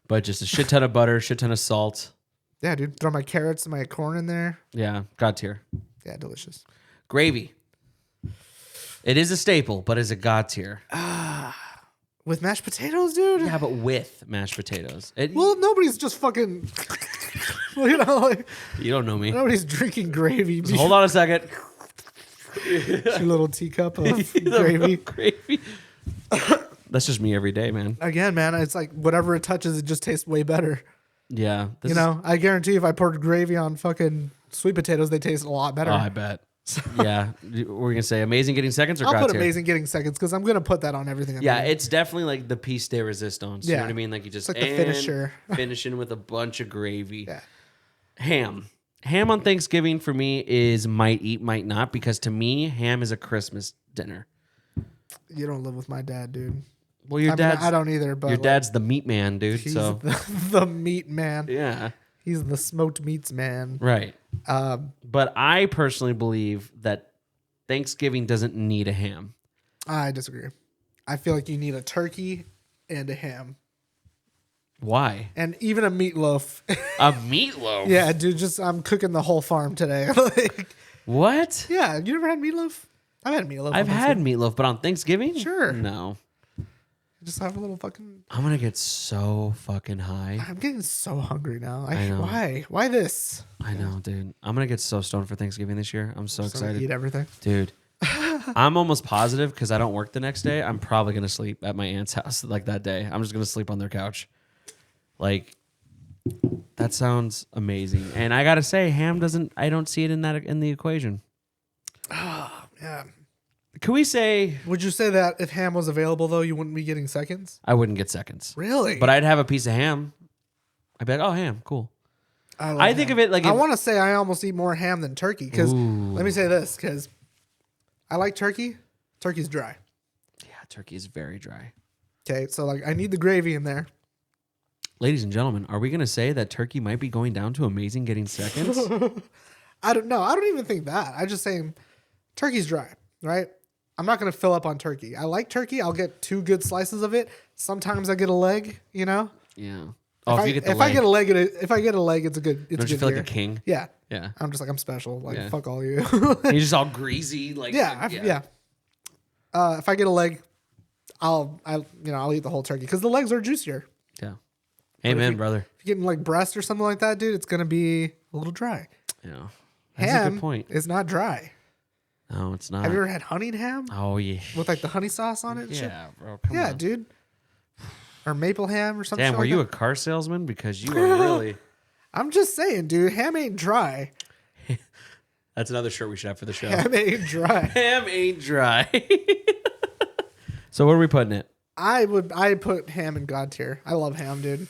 But just a shit ton of butter, shit ton of salt. Yeah, dude, throw my carrots and my corn in there. Yeah, God tier. Yeah, delicious. Gravy. It is a staple, but is a God tier. With mashed potatoes, dude? Yeah, but with mashed potatoes. Well, nobody's just fucking, you know, like, You don't know me. nobody's drinking gravy. So hold on a second. Your little teacup of gravy. Gravy. That's just me every day, man. Again, man, it's like whatever it touches, it just tastes way better. Yeah. You know, I guarantee if I poured gravy on fucking sweet potatoes, they taste a lot better. Oh, I bet. Yeah. We're going to say amazing getting seconds or I'll God put tier? amazing getting seconds because I'm going to put that on everything. Yeah, it's definitely like the piece de resistance. You know Yeah. what I mean? Like you just It's like the finisher. finishing with a bunch of gravy. Yeah. Ham. Ham on Thanksgiving for me is might eat, might not, because to me, ham is a Christmas dinner. You don't live with my dad, dude. Well, your dad's I don't either, but your dad's the meat man, dude. he's So the meat man. yeah, He's the smoked meats man. right. But I personally believe that Thanksgiving doesn't need a ham. I disagree. I feel like you need a turkey and a ham. Why? And even a meatloaf. A meatloaf? Yeah, dude, I'm cooking the whole farm today. Like, What? yeah, you never had meatloaf? I've had meatloaf. I've had meatloaf, but on Thanksgiving? Sure. No. Just have a little fucking. I'm gonna get so fucking high. I'm getting so hungry now. I know. Why? Why this? I know, dude. I'm gonna get so stoned for Thanksgiving this year. I'm so So excited. eat everything. Dude. I'm almost positive because I don't work the next day. I'm probably gonna sleep at my aunt's house like that day. I'm just gonna sleep on their couch. Like, that sounds amazing. And I gotta say, ham doesn't. I don't see it in the equation. Yeah. Can we say Would you say that if ham was available though, you wouldn't be getting seconds? I wouldn't get seconds? Really? But I'd have a piece of ham. I'd be like, oh, ham, cool. love I think ham. of it like I if- want to say I almost eat more ham than turkey because Ooh. let me say this because I like turkey. Turkey's dry. Yeah, turkey is very dry. Okay, so like I need the gravy in there. Ladies and gentlemen, are we gonna say that turkey might be going down to amazing getting seconds? I don't know. I don't even think that. I just saying turkey's dry, right? I'm not gonna fill up on turkey. I like turkey. I'll get 2 good slices of it. Sometimes I get a leg. You know. Yeah. Oh, if you get the if leg, I get a leg, if I get a leg, it's a good. It's don't a you good feel year. like a king? Yeah. Yeah. I'm just like I'm special. Like Yeah. fuck all you. You're just all greasy, like yeah. If I get a leg, I'll eat the whole turkey because the legs are juicier. Yeah. Amen, you- brother. If you're getting like breast or something like that, dude, it's gonna be a little dry. Yeah. That's Ham a good point. is not dry. No, it's not. Have you ever had honeyed ham Oh yeah. with like the honey sauce on it? and shit? Yeah, bro. Come Yeah, on. dude. Or maple ham or something. Damn, shit were like you that. a car salesman? Because you are really. I'm just saying, dude. Ham ain't dry. That's another shirt we should have for the show. Ham ain't dry. Ham ain't dry. So what are we putting it? I put ham in God tier. I love ham, dude.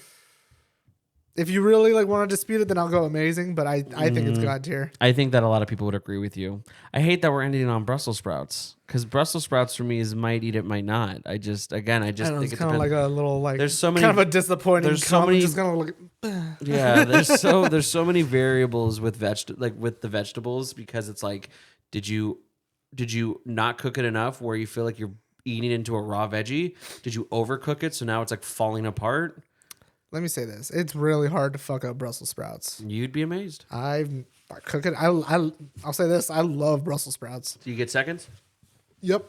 If you really like want to dispute it, then I'll go amazing. But I think it's God tier. I think that a lot of people would agree with you. I hate that we're ending on Brussels sprouts because Brussels sprouts for me is might eat it, might not. I just I don't know, think it's it kind of depends. like a little like There's so many- kind of a disappointing. there's so cum, many- just kind of like Yeah, there's so many variables with with the vegetables because it's like, did you not cook it enough where you feel like you're eating into a raw veggie? Did you overcook it so now it's like falling apart? Let me say this: it's really hard to fuck up Brussels sprouts. You'd be amazed. I've I cook it. I'll say this. I love Brussels sprouts. Do you get seconds? Yep.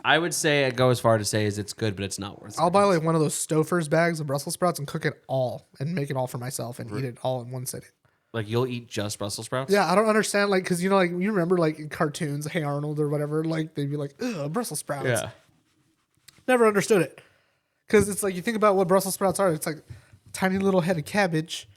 I would say I'd go as far to say is it's good, but it's not worth it. I'll buy like one of those Stouffer's bags of Brussels sprouts and cook it all and make it all for myself and eat it all in one sitting. Like you'll eat just Brussels sprouts? Yeah, I don't understand. Like, because, you know, like, you remember, like, in cartoons, Hey Arnold or whatever, like, they'd be like, ugh, Brussels sprouts. Yeah. Never understood it. Because it's like, you think about what Brussels sprouts are. It's like a tiny little head of cabbage,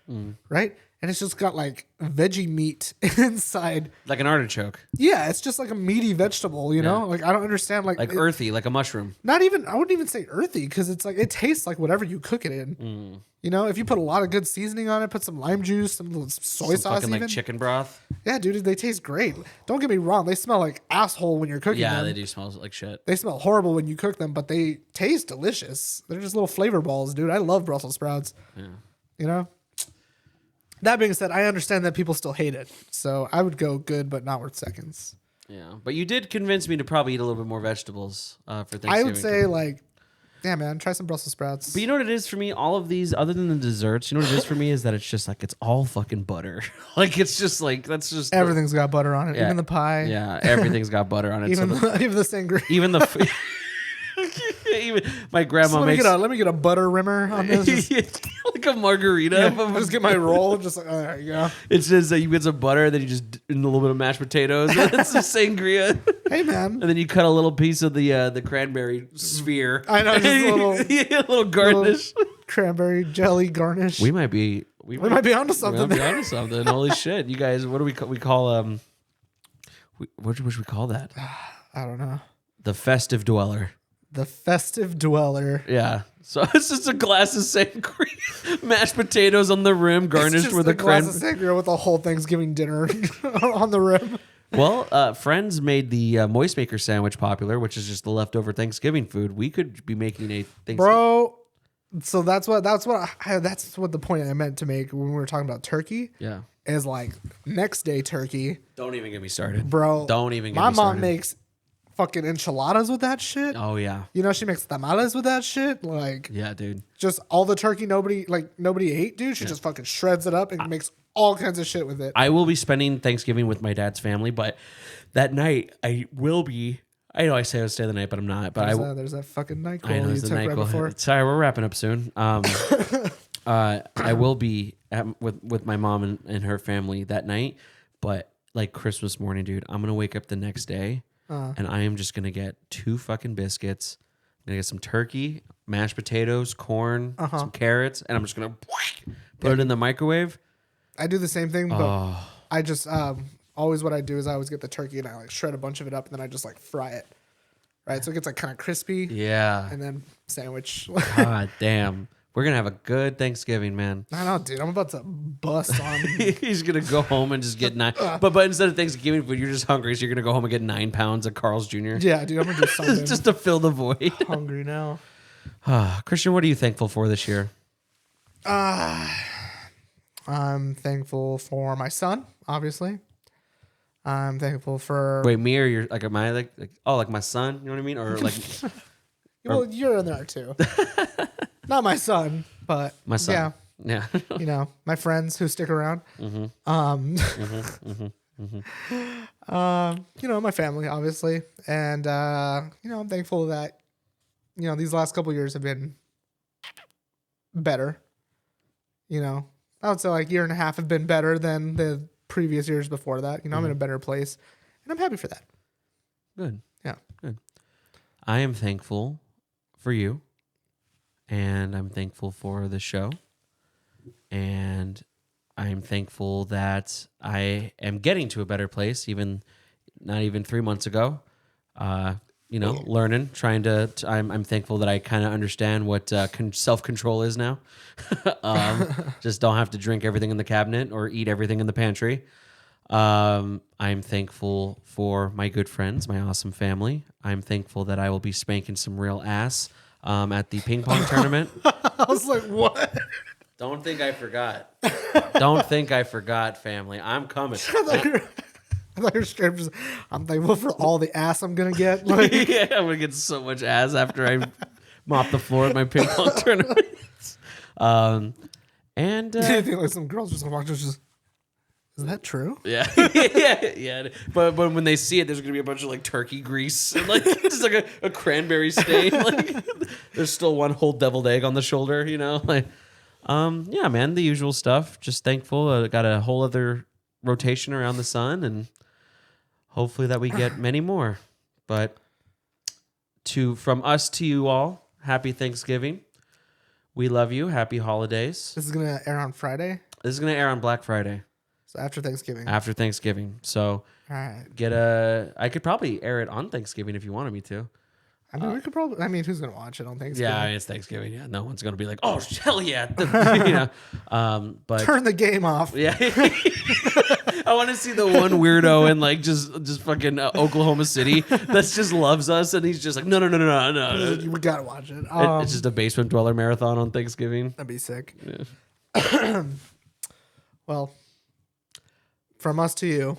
right? And it's just got, like, veggie meat inside. Like an artichoke. Yeah, it's just like a meaty vegetable, you know? Like, I don't understand. Like Earthy, like a mushroom. Not even, I wouldn't even say earthy, because it's like, it tastes like whatever you cook it in. You know, if you put a lot of good seasoning on it, put some lime juice, some soy sauce, Fucking even. like chicken broth. Yeah, dude, they taste great. Don't get me wrong; they smell like asshole when you're cooking them. Yeah, they do smell like shit. They smell horrible when you cook them, but they taste delicious. They're just little flavor balls, dude. I love Brussels sprouts. Yeah. You know. That being said, I understand that people still hate it, so I would go good, but not worth seconds. Yeah, but you did convince me to probably eat a little bit more vegetables for Thanksgiving. I would say like, yeah, man, try some Brussels sprouts. But you know what it is for me? All of these, other than the desserts, you know what it is for me is that it's just like it's all fucking butter. Like it's just like that's just Everything's got butter on it, Yeah. even the pie. Yeah, everything's got butter on it. even so even the sangria. even the even my grandma makes Let me get a butter rimmer on this. Just, like a margarita. I'll just get my roll. Just like, oh, there you go. It's just you get some butter, then you just in a little bit of mashed potatoes, and it's some sangria. Hey, man. And then you cut a little piece of the cranberry sphere. I know, just a little, Yeah, a little garnish. little cranberry jelly garnish. We might be might be onto something. We might be onto something. Holy shit, you guys! What do we call what should we call that? I don't know. The festive dweller. The festive dweller. Yeah. So it's just a glass of sangria, mashed potatoes on the rim, garnished with a a glass of cranberry. sangria with a whole Thanksgiving dinner on the rim. Well, Friends made the Moist Maker sandwich popular, which is just the leftover Thanksgiving food. We could be making a Thanksgiving. Bro, so that's what the point I meant to make when we were talking about turkey. Yeah. Is like next day turkey. Don't even get me started, Bro. Don't even get my me started. mom makes fucking enchiladas with that shit. Oh yeah. You know, she makes tamales with that shit. Like, Yeah, dude. just all the turkey nobody ate, dude. She just fucking shreds it up and makes all kinds of shit with it. I will be spending Thanksgiving with my dad's family, but that night I will be. I know I say I'll stay the night, but I'm not. But There's that fucking NyQuil I know you it's the took right NyQuil. before. Sorry, we're wrapping up soon. I will be with my mom and her family that night, but like Christmas morning, dude, I'm gonna wake up the next day and I am just gonna get 2 fucking biscuits. I'm gonna get some turkey, mashed potatoes, corn, some carrots, and I'm just gonna put it in the microwave. I do the same thing, but I just always what I do is I always get the turkey and I like shred a bunch of it up and then I just like fry it. Right, so it gets like kind of crispy. Yeah. And then sandwich. God damn. We're gonna have a good Thanksgiving, man. I know, dude. I'm about to bust on. He's gonna go home and just get 9. But instead of Thanksgiving food, you're just hungry, so you're gonna go home and get 9 pounds of Carl's Jr. Yeah, dude. I'm gonna do something. just to fill the void. Hungry now. Christian, what are you thankful for this year? I'm thankful for my son, obviously. I'm thankful for. Wait, me or your like? Am I like my son? You know what I mean? Or like? Well, you're in there too. Not my son, but My son. Yeah. Yeah. You know, my friends who stick around. You know, my family, obviously. And, you know, I'm thankful that, you know, these last couple years have been better. You know, I would say like year and a half have been better than the previous years before that. You know, I'm in a better place and I'm happy for that. Good. Yeah. Good. I am thankful for you. And I'm thankful for the show. And I'm thankful that I am getting to a better place, not even 3 months ago. You know, learning, trying to. I'm thankful that I kind of understand what self-control is now. Just don't have to drink everything in the cabinet or eat everything in the pantry. I'm thankful for my good friends, my awesome family. I'm thankful that I will be spanking some real ass at the ping pong tournament. I was like, what? Don't think I forgot. Don't think I forgot, family. I'm coming. I thought you were straight up just, I'm thankful for all the ass I'm going to get. Like, Yeah, I'm gonna get so much ass after I mop the floor at my ping pong tournament. And you think like some girls just walk just Is that true? Yeah, yeah. But when they see it, there's gonna be a bunch of like turkey grease and like just like a cranberry stain. Like there's still one whole deviled egg on the shoulder. You know, like yeah, man, the usual stuff. Just thankful. Got a whole other rotation around the sun, and hopefully that we get many more. But from us to you all, happy Thanksgiving. We love you. Happy holidays. This is gonna air on Friday. This is gonna air on Black Friday. So after Thanksgiving. After Thanksgiving. So all right. I could probably air it on Thanksgiving if you wanted me to. I mean, we could probably. I mean, who's gonna watch it on Thanksgiving? Yeah, it's Thanksgiving. Yeah, no one's gonna be like, "Oh, hell yeah!" You know, but Turn the game off. yeah, I want to see the one weirdo in like just fucking Oklahoma City that just loves us, and he's just like, no. We gotta watch it. It's just a basement dweller marathon on Thanksgiving. That'd be sick. Yeah. Well, from us to you,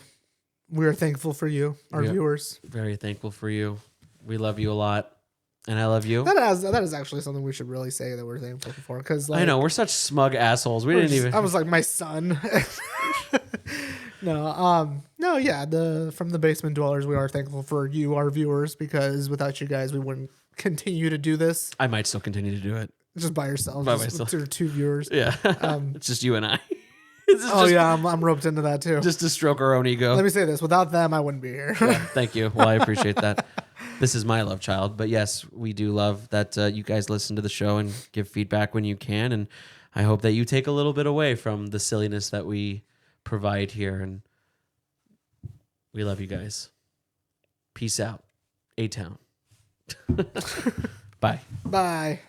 we are thankful for you, our viewers. Very thankful for you. We love you a lot, and I love you. That is actually something we should really say that we're thankful for. Because like, I know we're such smug assholes. We didn't even. I was like my son. No, yeah. From the basement dwellers, we are thankful for you, our viewers, because without you guys, we wouldn't continue to do this. I might still continue to do it. Just by yourself. By just myself. With two viewers. Yeah. It's just you and I. I'm roped into that too. Just to stroke our own ego. Let me say this: without them, I wouldn't be here. Yeah, thank you. Well, I appreciate that. This is my love child, but yes, we do love that you guys listen to the show and give feedback when you can, and I hope that you take a little bit away from the silliness that we provide here, and we love you guys. Peace out, A-Town. Bye. Bye.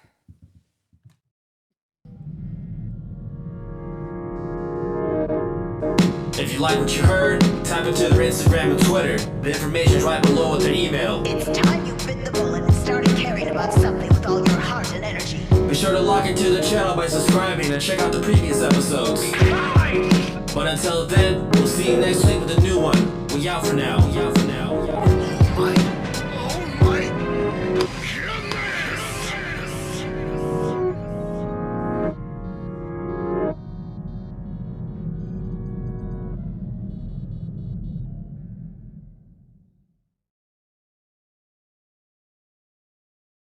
If you like what you heard, type it to their Instagram and Twitter. The information's right below with their email. It's time you bit the bullet and started caring about something with all your heart and energy. Be sure to log into the channel by subscribing and check out the previous episodes. But until then, we'll see you next week with a new one. We out for now.